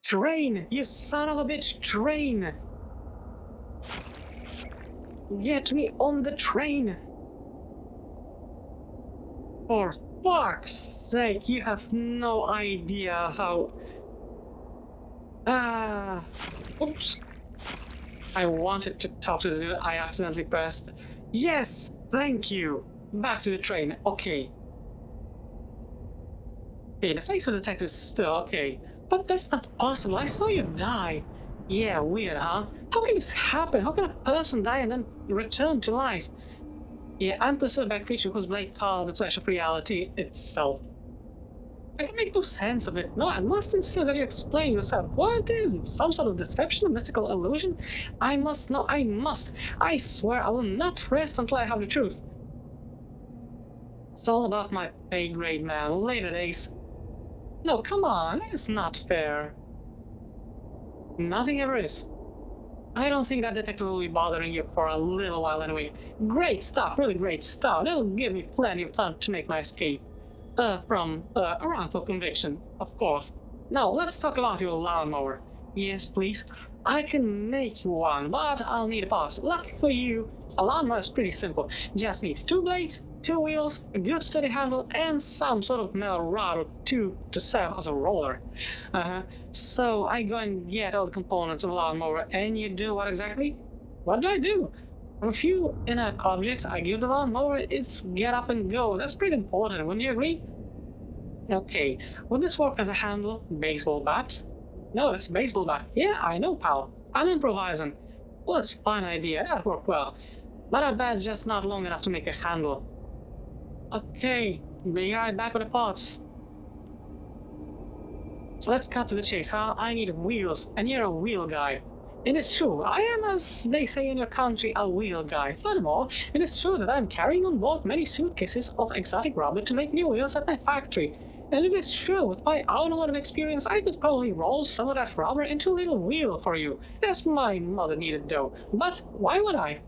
Train, you son of a bitch, train. Get me on the train. For fuck's sake, you have no idea how... Oops. I wanted to talk to the dude I accidentally pressed. Yes, thank you. Back to the train, okay. Okay, the face of the detective is still okay. But that's not possible, I saw you die. Yeah, weird, huh? How can this happen? How can a person die and then return to life? Yeah, I'm pursued by a creature whose blade carved the flesh of reality itself. I can make no sense of it. No, I must insist that you explain yourself. What is it? Some sort of deception, a mystical illusion? I must know, I must. I swear I will not rest until I have the truth. It's all above my pay grade, man. Later days. No, come on, it's not fair. Nothing ever is. I don't think that detective will be bothering you for a little while anyway. Great stuff, really great stuff. That'll give me plenty of time to make my escape. From a wrongful conviction, of course. Now, let's talk about your lawnmower. Yes, please. I can make you one, but I'll need a parts. Lucky for you, a lawnmower is pretty simple. Just need 2 blades, 2 wheels, a good steady handle, and some sort of metal rod or 2 to serve as a roller. So I go and get all the components of a lawnmower, and you do what exactly? What do I do? From a few inert objects I give the lawnmower its get up and go. That's pretty important, wouldn't you agree? Okay, would this work as a handle? Baseball bat? No, it's a baseball bat. Yeah, I know, pal. I'm improvising. Well, it's a fine idea. That worked well. But our bat's just not long enough to make a handle. Okay, be right back with the parts. Let's cut to the chase, huh? I need wheels, and you're a wheel guy. It is true, I am, as they say in your country, a wheel guy. Furthermore, it is true that I am carrying on board many suitcases of exotic rubber to make new wheels at my factory. And it is true, with my automotive experience, I could probably roll some of that rubber into a little wheel for you, as my mother needed dough. But why would I?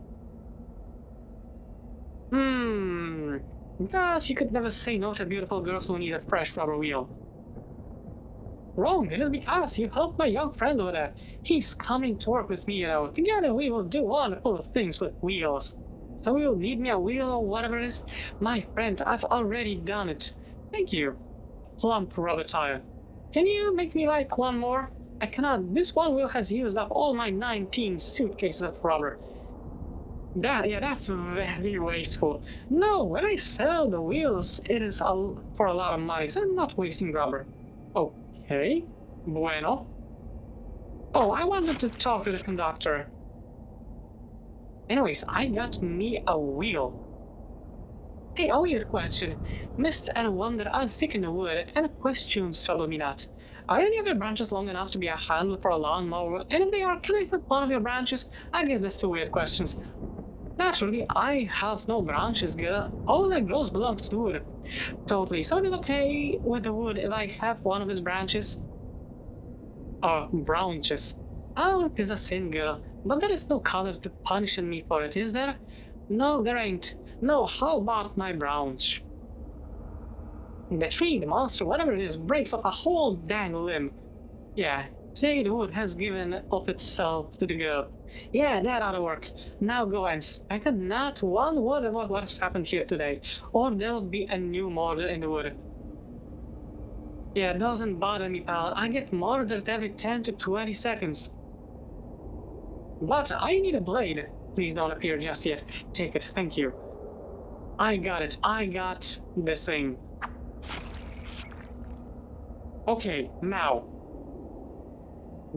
Because you could never say no to beautiful girls who need a fresh rubber wheel. Wrong, it is because you helped my young friend over there. He's coming to work with me, you know. Together we will do wonderful things with wheels. So you'll need me a wheel or whatever it is? My friend, I've already done it. Thank you. Plump rubber tire. Can you make me like one more? I cannot. This one wheel has used up all my 19 suitcases of rubber. That's very wasteful. No, when I sell the wheels, it is for a lot of money, so I'm not wasting rubber. Okay, bueno. Oh, I wanted to talk to the conductor. Anyways, I got me a wheel. Hey, a weird question. Mist and wonder are thick in the wood, and questions trouble me not. Are any of your branches long enough to be a handle for a lawnmower? And if they are, can I have one of your branches? I guess that's two weird questions. Naturally, I have no branches, girl. All that grows belongs to the wood. Totally. So it's okay with the wood if I have one of his branches? Branches. Oh, it is a sin, girl. But there is no color to punish me for it, is there? No, there ain't. No, how about my branch? The tree, the monster, whatever it is, breaks off a whole dang limb. Yeah, today the wood has given up itself to the girl. Yeah, that ought to work. Now go and speak not one word about what has happened here today, or there'll be a new murder in the wood. Yeah, it doesn't bother me, pal. I get murdered every 10 to 20 seconds. But I need a blade. Please don't appear just yet. Take it, thank you. I got it. I got this thing. Okay, now.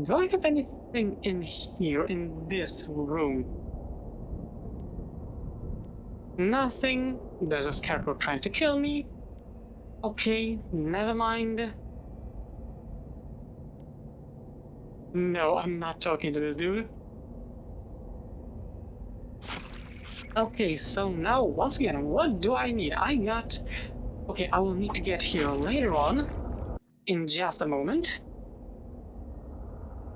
Do I have anything in here, in this room? Nothing. There's a scarecrow trying to kill me. Okay, never mind. No, I'm not talking to this dude. Okay, so now, once again, what do I need? Okay, I will need to get here later on. In just a moment.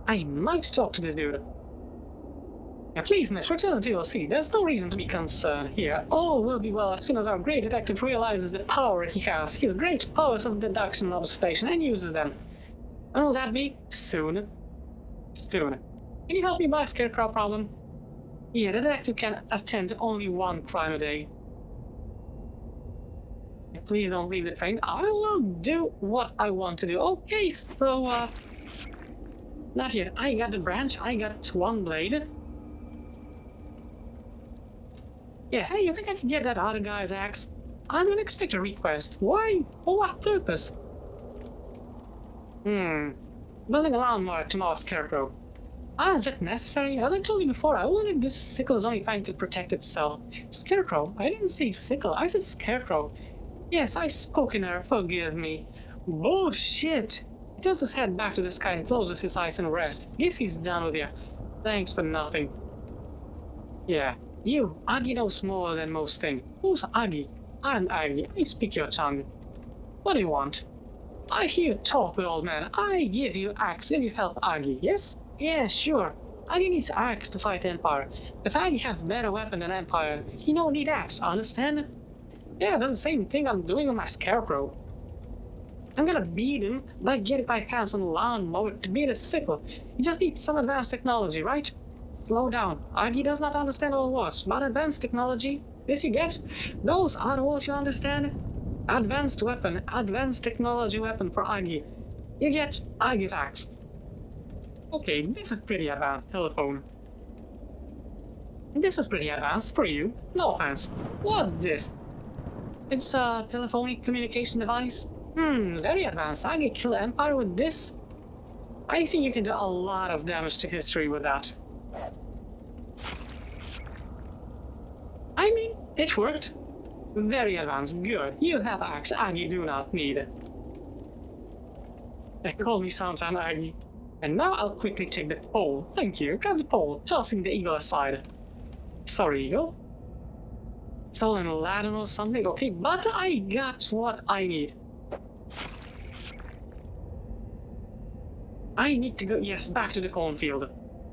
I might talk to this dude. Yeah, please, miss, return to DLC. There's no reason to be concerned here. All will be well as soon as our great detective realizes the power he has. His great powers of deduction and observation, and uses them. When will that be? Soon. Soon. Can you help me by a scarecrow problem? Yeah, the detective can attend to only one crime a day. Please don't leave the train. I will do what I want to do. Okay, so, not yet. I got the branch. I got one blade. Yeah, hey, you think I can get that other guy's axe? I'm gonna expect a request. Why? For what purpose? Building a lawnmower tomorrow, Scarecrow. Is that necessary? As I told you before, I wanted this sickle is only trying to protect itself. Scarecrow? I didn't say sickle, I said Scarecrow. Yes, I spoke in her, forgive me. Bullshit! He tilts his head back to the sky and closes his eyes and rests. Guess he's done with you. Thanks for nothing. Yeah. You, Aggie knows more than most things. Who's Aggie? I'm Aggie. I speak your tongue. What do you want? I hear you talk with old man. I give you axe if you help Aggie, yes? Yeah, sure. Aggie needs axe to fight Empire. If Aggie have better weapon than Empire, he no need axe, understand? Yeah, that's the same thing I'm doing with my Scarecrow. I'm gonna beat him by getting my hands on a lawnmower to beat a sickle. You just need some advanced technology, right? Slow down. Aggie does not understand all words, but advanced technology, this you get? Those are the words you understand? Advanced weapon, advanced technology weapon for Aggie. You get Aggie axe. Okay, this is pretty advanced telephone. This is pretty advanced for you. No offense. What this? It's a telephonic communication device? Very advanced. I can kill Empire with this? I think you can do a lot of damage to history with that. I mean, it worked. Very advanced. Good. You have axe. Aggie do not need it. Call me sometime, Aggie. And now I'll quickly take the pole. Thank you. Grab the pole, tossing the eagle aside. Sorry, eagle. It's all in Latin or something. Okay, but I got what I need. I need to go, yes, back to the cornfield.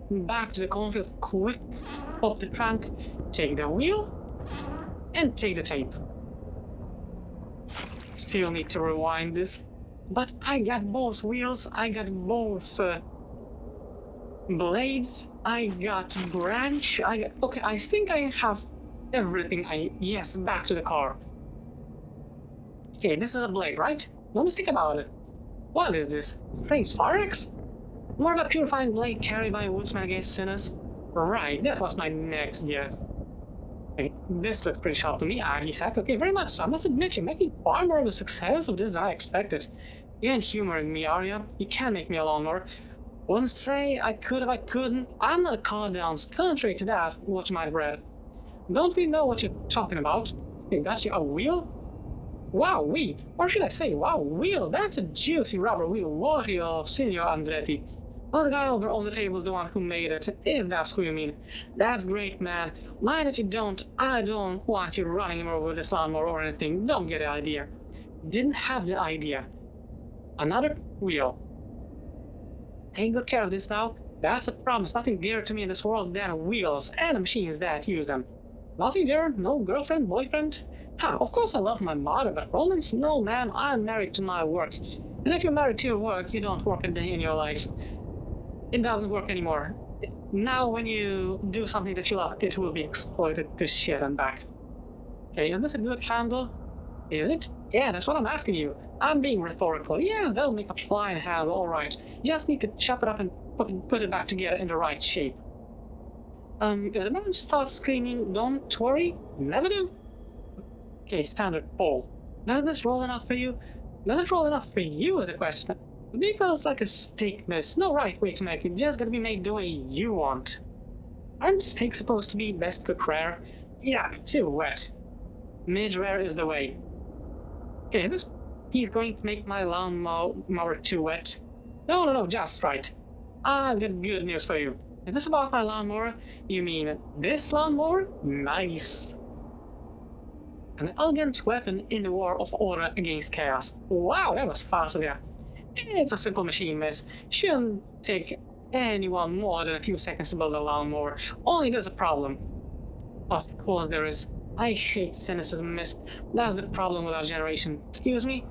Back to the cornfield, quick. Pop the trunk, take the wheel, and take the tape. Still need to rewind this. But I got both wheels, I got both blades, I got branch, okay, I think I have everything I need. Yes, back to the car. Okay, this is a blade, right? No mistake about it. What is this? Strange Firex? More of a purifying blade carried by a woodsman against sinners? Right, that was my next guess. Okay, this looks pretty sharp to me, Aggie-sack. Okay, very much so. I must admit, you're making far more of a success of this than I expected. You ain't humoring me, are you? You can't make me a lawnmower. Wouldn't say I could if I couldn't. I'm not a card downs. Contrary to that, what you might have read. Don't we know what you're talking about? You got you a wheel? Wow, wheat. Or should I say, wow, wheel. That's a juicy rubber wheel. What of Signor Andretti? Well, the guy over on the table is the one who made it, if that's who you mean. That's great, man. Mind that you don't. I don't want you running him over with this lawnmower or anything. Don't get the idea. Didn't have the idea. Another wheel. Take good care of this now. That's a promise. Nothing dearer to me in this world than wheels and the machines that use them. Nothing dear? No girlfriend, boyfriend? Of course I love my mother, but Rollins? No, man. I'm married to my work. And if you're married to your work, you don't work a day in your life. It doesn't work anymore. Now when you do something that you love, it will be exploited to shit and back. Okay, is this a good handle? Is it? Yeah, that's what I'm asking you. I'm being rhetorical. Yeah, that'll make a fine handle, alright. You just need to chop it up and put it back together in the right shape. If the man starts screaming, don't worry, never do. Okay, standard pull. Does this roll enough for you? Does it roll enough for you is the question. Because like a steak miss, no right way to make it, just gotta be made the way you want. Aren't steaks supposed to be best cooked rare? Yeah, too wet. Mid-rare is the way. Okay, this he's going to make my lawnmower too wet. No, just right. I've got good news for you. Is this about my lawnmower? You mean this lawnmower? Nice. An elegant weapon in the war of order against chaos. Wow, that was fast of you. It's a simple machine, miss. Shouldn't take anyone more than a few seconds to build a lawnmower. Only there's a problem. Of course there is. I hate cynicism, miss. That's the problem with our generation. Excuse me?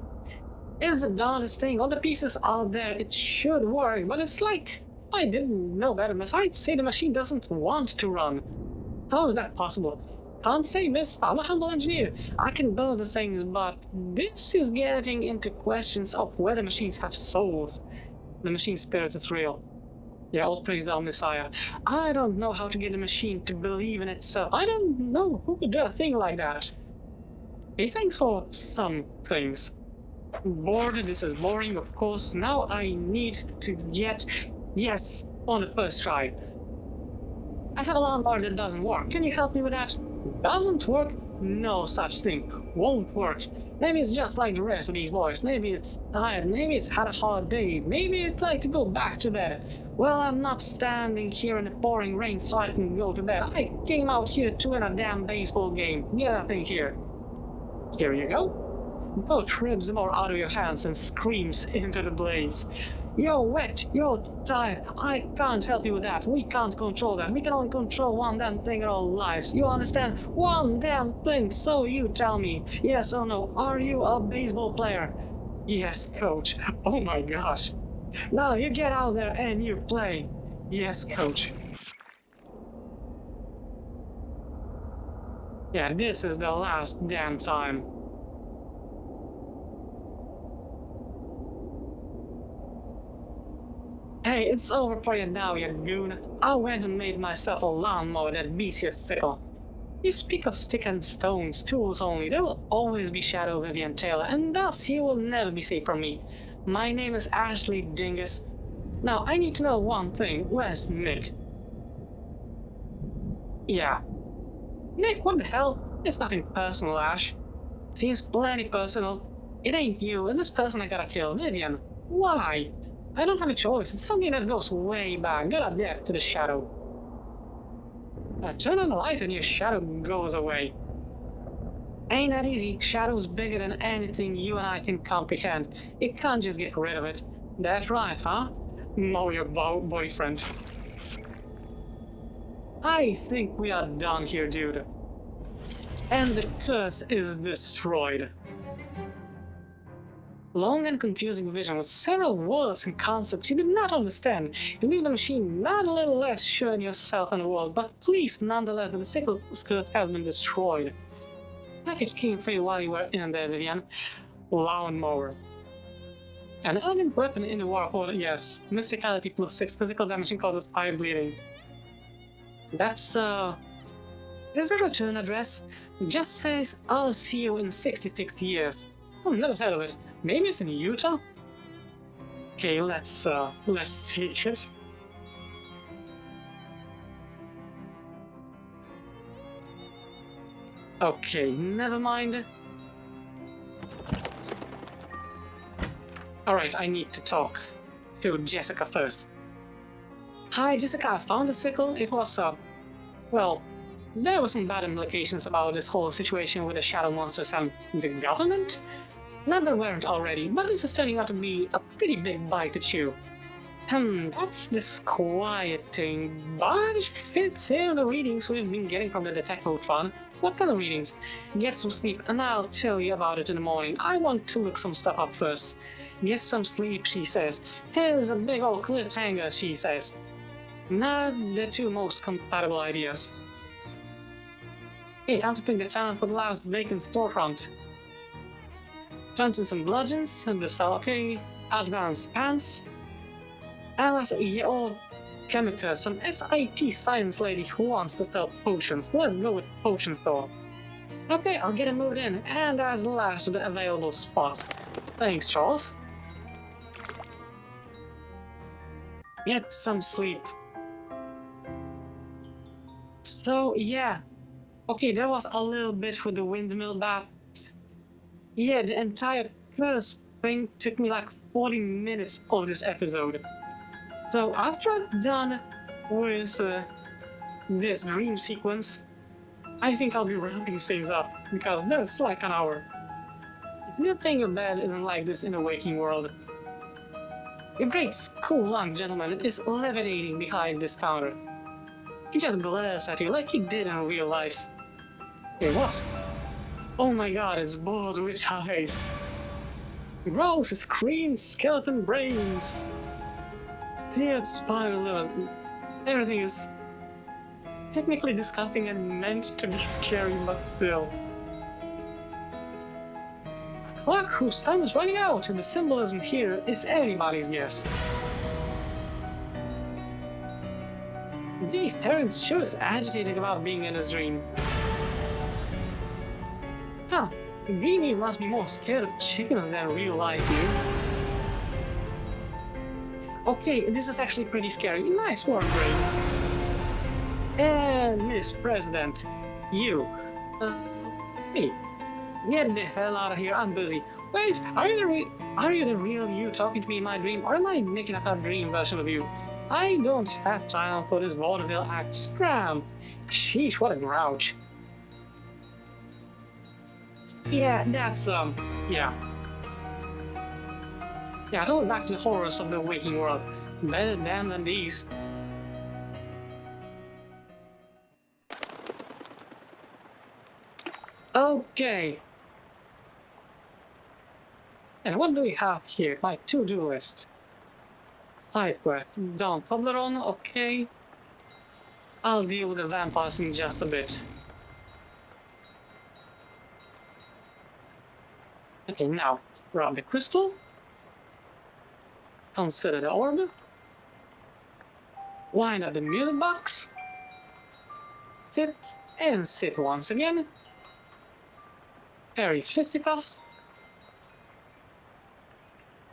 It's the darndest thing. All the pieces out there, it should work, but it's like... I didn't know better, miss. I'd say the machine doesn't want to run. How is that possible? Can't say, miss. I'm a humble engineer. I can build the things, but this is getting into questions of whether machines have souls. The machine spirit is real. Yeah, all praise thou, Messiah. I don't know how to get a machine to believe in itself. I don't know who could do a thing like that. Hey, thanks for some things. Bored, this is boring, of course. Now I need to get... Yes, on the first try. I have a lawnmower that doesn't work. Can you help me with that? Doesn't work? No such thing. Won't work. Maybe it's just like the rest of these boys. Maybe it's tired. Maybe it's had a hard day. Maybe it'd like to go back to bed. Well, I'm not standing here in the pouring rain so I can go to bed. I came out here to win a damn baseball game. Get that thing here. Here you go. Both ribs them all out of your hands and screams into the blades. You're wet, you're tired, I can't help you with that, we can't control that, we can only control one damn thing in our lives, you understand? One damn thing, so you tell me, yes or no, are you a baseball player? Yes, coach. Oh my gosh. Now you get out there and you play. Yes, coach. Yeah, this is the last damn time. Hey, it's over for you now, you goon. I went and made myself a lawnmower that beats your Sickle. You speak of stick and stones, tools only. There will always be Shadow Vivian Taylor, and thus you will never be safe from me. My name is Ashley Dingus. Now, I need to know one thing. Where's Nick? Yeah. Nick, what the hell? It's nothing personal, Ash. Seems plenty personal. It ain't you, it's this person I gotta kill, Vivian. Why? I don't have a choice. It's something that goes way back. Gotta get to the shadow. Turn on the light and your shadow goes away. Ain't that easy. Shadow's bigger than anything you and I can comprehend. You can't just get rid of it. That's right, huh? Know your boyfriend. I think we are done here, dude. And the curse is destroyed. Long and confusing vision with several words and concepts you did not understand. You leave the machine not a little less sure in yourself and the world, but pleased nonetheless that the sickle skirt has been destroyed. Package came free while you were in there, Vivian. Lawnmower. An elegant weapon in the warhol, yes. Mysticality plus 6 physical damage and causes 5 bleeding. That's, Is the return address? Just says, I'll see you in 66 years. I've never heard of it. Maybe it's in Utah? Okay, let's take it. Okay, never mind. Alright, I need to talk to Jessica first. Hi, Jessica, I found the sickle. It was, well, there were some bad implications about this whole situation with the shadow monsters and the government. Not there weren't already, but this is turning out to be a pretty big bite to chew. That's disquieting, but it fits in the readings we've been getting from the Detectotron. What kind of readings? Get some sleep and I'll tell you about it in the morning. I want to look some stuff up first. Get some sleep, she says. Here's a big old cliffhanger, she says. Not the two most compatible ideas. Hey, time to pick the town for the last vacant storefront. Punch in some bludgeons, and this fell okay. Advanced pants. And let's old chemical, some SIT science lady who wants to sell potions. Let's go with potion store. Okay, I'll get it moved in, and as the last of the available spot. Thanks, Charles. Get some sleep. So, yeah. Okay, there was a little bit with the windmill bat. Yeah, the entire first thing took me like 40 minutes of this episode. So after I'm done with this dream sequence, I think I'll be wrapping things up, because that's like an hour. It's a good thing your bed isn't like this in the waking world. Your great cool-lung gentleman is levitating behind this counter. He just glares at you like he did in real life. Hey, what? Oh my god, it's boiled with eyes. Gross, screamed skeleton brains. Weird spider liver. Everything is technically disgusting and meant to be scary, but still. A clock whose time is running out, and the symbolism here is anybody's guess. Geez, Terrence sure is agitated about being in his dream. Huh, Greeny must be more scared of chickens than real life, dude. Okay, this is actually pretty scary. Nice work, Brain. And Miss President, you. Me. Get the hell out of here, I'm busy. Wait, are you the real you talking to me in my dream, or am I making up a dream version of you? I don't have time for this vaudeville act. Scram! Sheesh, what a grouch. Yeah, that's, yeah. Yeah, don't back to the horrors of the waking world. Better damn than these. Okay. And what do we have here? My to-do list. Side quest. Down Toblerone, okay. I'll deal with the vampires in just a bit. Okay, now, grab the crystal. Consider the orb. Wind up the music box. Sit and sit once again. Parry fisticuffs.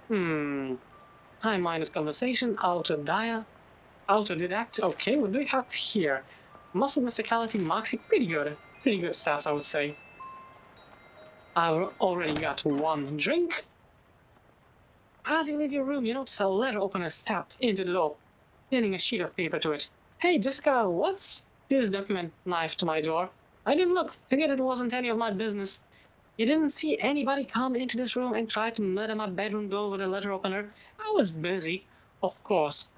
High-minded conversation, autodidact. Okay, what do we have here? Muscle mysticality, Moxie, pretty good stats, I would say. I've already got one drink. As you leave your room, you notice a letter opener stabbed into the door, pinning a sheet of paper to it. Hey, Jessica, what's this document knife to my door? I didn't look. Figured it wasn't any of my business. You didn't see anybody come into this room and try to murder my bedroom door with a letter opener? I was busy, of course.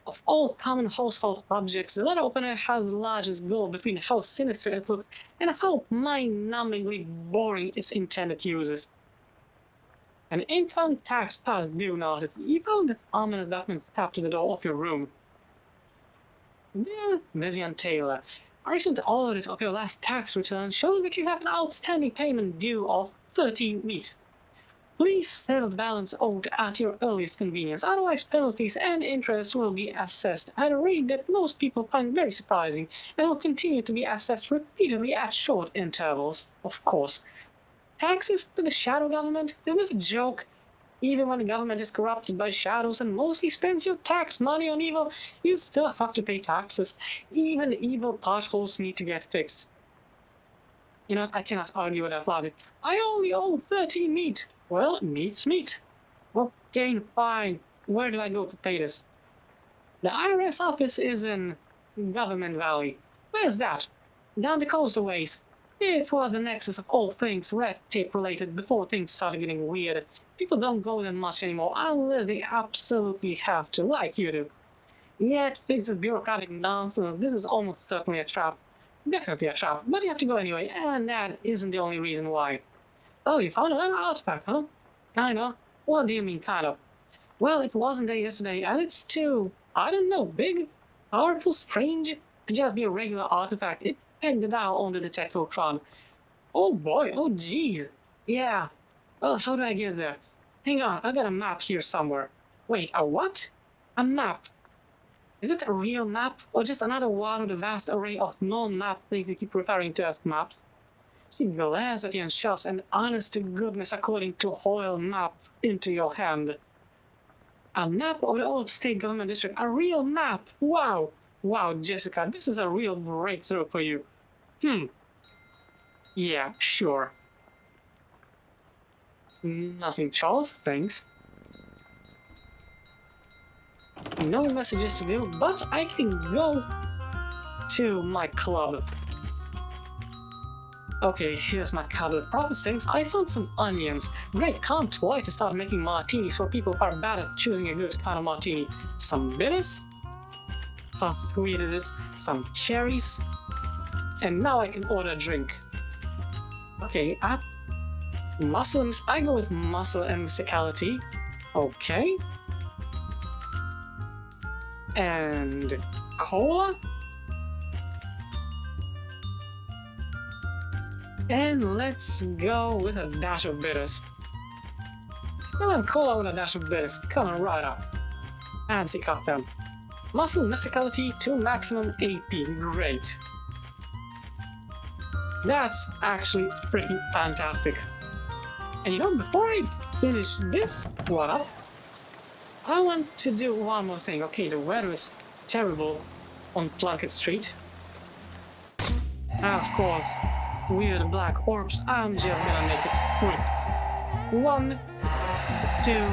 Of all common household objects, the letter opener has the largest goal between how sinister it looks and how mind-numbingly boring its intended use is. An income tax past due notice. You found this ominous document stabbed to the door of your room. Dear Vivian Taylor, a recent audit of your last tax return shows that you have an outstanding payment due of 13 meat. Please settle the balance owed at your earliest convenience, otherwise penalties and interest will be assessed at a rate that most people find very surprising and will continue to be assessed repeatedly at short intervals, of course. Taxes to the shadow government? Is this a joke? Even when the government is corrupted by shadows and mostly spends your tax money on evil, you still have to pay taxes. Even evil potholes need to get fixed. You know, I cannot argue with that logic. I only owe 13 meat. Well, meat's meat. Okay, fine. Where do I go to pay this? The IRS office is in Government Valley. Where's that? Down the coast a ways. It was the nexus of all things red tape related before things started getting weird. People don't go there much anymore unless they absolutely have to, like you do. Yet, fix this bureaucratic nonsense. This is almost certainly a trap. Definitely a trap, but you have to go anyway, and that isn't the only reason why. Oh, you found another artifact, huh? Kinda. What do you mean, kind of? Well, it wasn't there yesterday, and it's too, I don't know, big, powerful, strange, to just be a regular artifact. It pegged it out on the Detectotron. Oh boy, oh gee. Yeah. Well, how do I get there? Hang on, I got a map here somewhere. Wait, a what? A map. Is it a real map, or just another one of the vast array of non-map things you keep referring to as maps? She glares at you and shoves an honest-to-goodness according to Hoyle map into your hand. A map of the old state government district, a real map! Wow! Wow, Jessica, this is a real breakthrough for you. Yeah, sure. Nothing, Charles, thanks. No messages to do, but I can go to my club. Okay, here's my cupboard. Proper things. I found some onions. Great, can't wait to start making martinis for people who are bad at choosing a good kind of martini. Some bitters. How sweet it is. Some cherries. And now I can order a drink. Okay, muscle. I go with muscle and musicality. Okay. And cola? And let's go with a dash of bitters. Well, and cola with a dash of bitters. Coming right up. Fancy cocktail. Muscle mysticality to maximum AP. Great. That's actually freaking fantastic. And you know, before I finish this one up, I want to do one more thing. Okay, the weather is terrible on Plunkett Street. And of course, weird black orbs. I'm just gonna make it quick. 1, 2,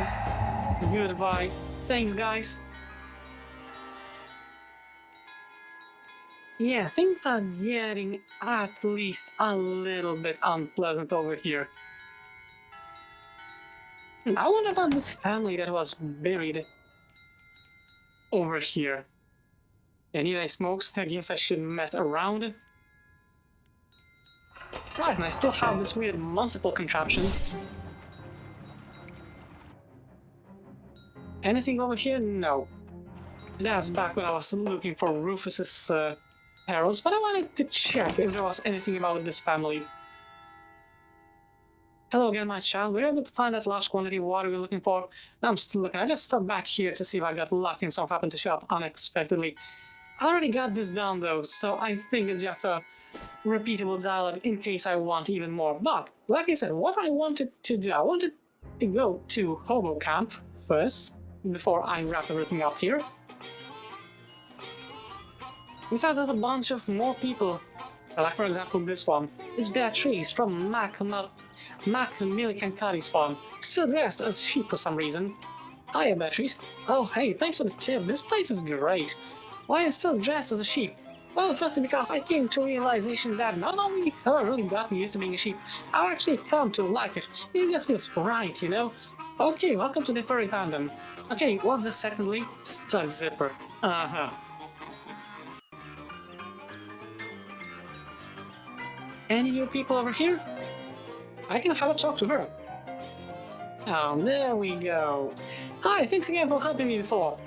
goodbye. Thanks, guys. Yeah, things are getting at least a little bit unpleasant over here. I wonder about this family that was buried over here. Any nice smokes? I guess I shouldn't mess around. Right, and I still have this weird municipal contraption. Anything over here? No. That's back when I was looking for Rufus's perils, but I wanted to check if there was anything about this family. Hello again, my child. Were you able to find that large quantity of water you're looking for? I'm still looking. I just stopped back here to see if I got lucky and something happened to show up unexpectedly. I already got this down though, so I think it's just a repeatable dialogue in case I want even more. But, like I said, what I wanted to do, I wanted to go to Hobo Camp first, before I wrap everything up here. Because there's a bunch of more people. Like, for example, this one. It's Beatrice from Mac Millicancati's farm, still dressed as sheep for some reason. Hiya, Beatrice. Oh, hey, thanks for the tip. This place is great. Why are you still dressed as a sheep? Well, firstly because I came to realization that not only have I really gotten used to being a sheep, I've actually come to like it. It just feels right, you know? Okay, welcome to the furry fandom. Okay, what's the secondly? Stuck zipper. Uh-huh. Any new people over here? I can have a talk to her. Oh, there we go. Hi, thanks again for helping me before.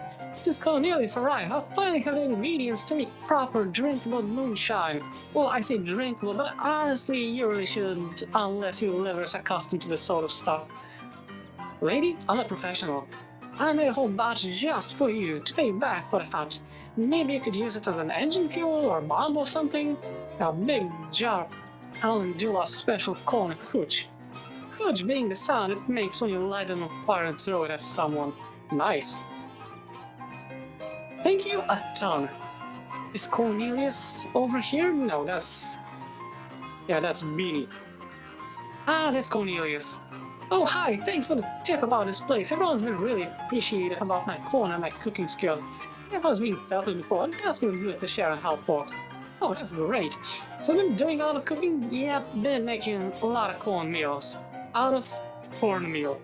This Cornelius arrived. I finally have the ingredients to make proper drinkable moonshine. Well, I say drinkable, but honestly, you really shouldn't unless your liver is accustomed to this sort of stuff. Lady, I'm a professional. I made a whole batch just for you to pay back for that. Maybe you could use it as an engine fuel or bomb or something? A big jar. Alan Dula's special corn hooch. Hooch being the sound it makes when you light it on fire and throw it at someone. Nice. Thank you a ton. Is Cornelius over here? No, that's... Yeah, that's Beanie. Ah, that's Cornelius. Oh, hi, thanks for the tip about this place. Everyone's been really appreciative about my corn and my cooking skills. If I was being selfish before, I'd definitely good to share and help folks. Oh, that's great. So I've been doing a lot of cooking? Yeah, been making a lot of corn meals. Out of cornmeal.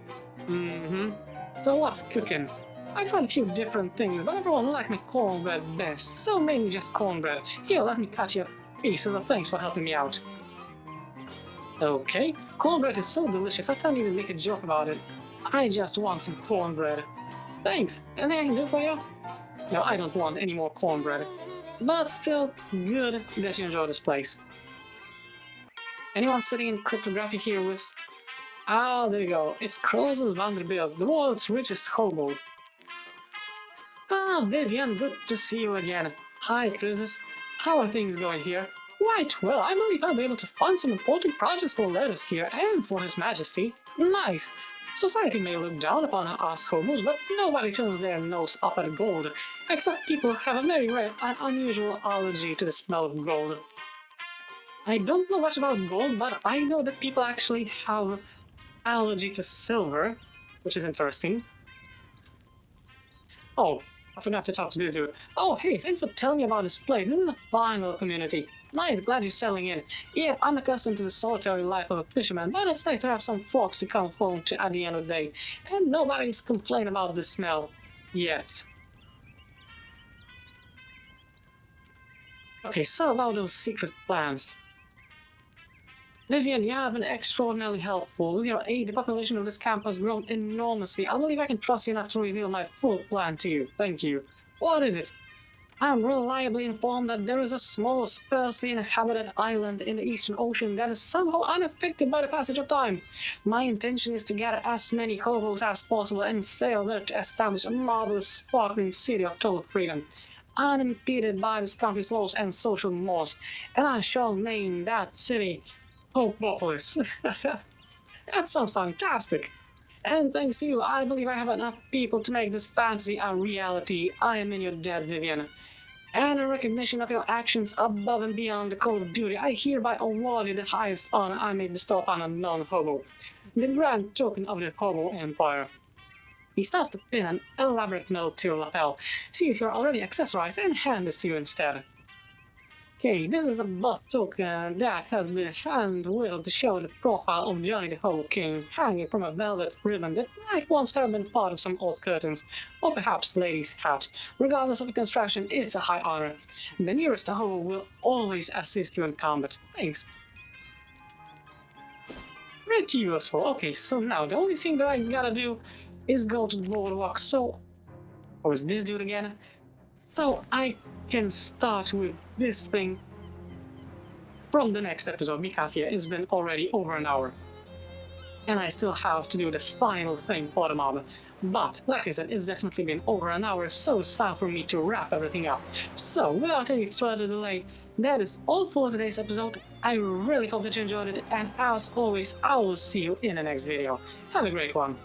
So what's cooking? I tried a few different things, but everyone liked my cornbread best, so mainly just cornbread. Here, let me cut you a piece as a thanks for helping me out. Okay, cornbread is so delicious I can't even make a joke about it. I just want some cornbread. Thanks, anything I can do for you? No, I don't want any more cornbread. But still, good that you enjoy this place. Anyone studying cryptography here with... Ah, there you go. It's Croesus Vanderbilt, the world's richest hobo. Ah, Vivian, good to see you again. Hi, Croesus. How are things going here? Quite well. I believe I'll be able to fund some important projects for Lettuce here and for His Majesty. Nice. Society may look down upon us hobos, but nobody turns their nose up at gold, except people who have a very rare and unusual allergy to the smell of gold. I don't know much about gold, but I know that people actually have allergy to silver, which is interesting. Oh, I forgot to talk to this dude. Oh, hey, thanks for telling me about this place. This is a fine little community. Nice, glad you're settling in. Yeah, I'm accustomed to the solitary life of a fisherman, but it's nice to have some folks to come home to at the end of the day. And nobody's complaining about the smell. Yet. Okay, so about those secret plans. Vivian, you have been extraordinarily helpful. With your aid, the population of this camp has grown enormously. I believe I can trust you enough to reveal my full plan to you. Thank you. What is it? I am reliably informed that there is a small, sparsely inhabited island in the Eastern Ocean that is somehow unaffected by the passage of time. My intention is to gather as many hobos as possible and sail there to establish a marvelous, sparkling city of total freedom, unimpeded by this country's laws and social mores, and I shall name that city Hopopolis. That sounds fantastic. And thanks to you, I believe I have enough people to make this fantasy a reality. I am in your debt, Vivian. And in recognition of your actions above and beyond the code of duty, I hereby award you the highest honor I may bestow upon a non-hobo, the grand token of the Hobo Empire. He starts to pin an elaborate note to your lapel. See if you're already accessorized and hand this to you instead. Okay, this is a buff token that has been hand-willed to show the profile of Johnny the Hobo King, hanging from a velvet ribbon that might once have been part of some old curtains, or perhaps lady's hat. Regardless of the construction, it's a high honor. The nearest hobo will always assist you in combat. Thanks. Pretty useful. Okay, so now the only thing that I gotta do is go to the boardwalk, so... What was this dude again? So I can start with this thing from the next episode, because yeah, it's been already over an hour. And I still have to do the final thing for the mob. But, like I said, it's definitely been over an hour, so it's time for me to wrap everything up. So, without any further delay, that is all for today's episode. I really hope that you enjoyed it, and as always, I will see you in the next video. Have a great one.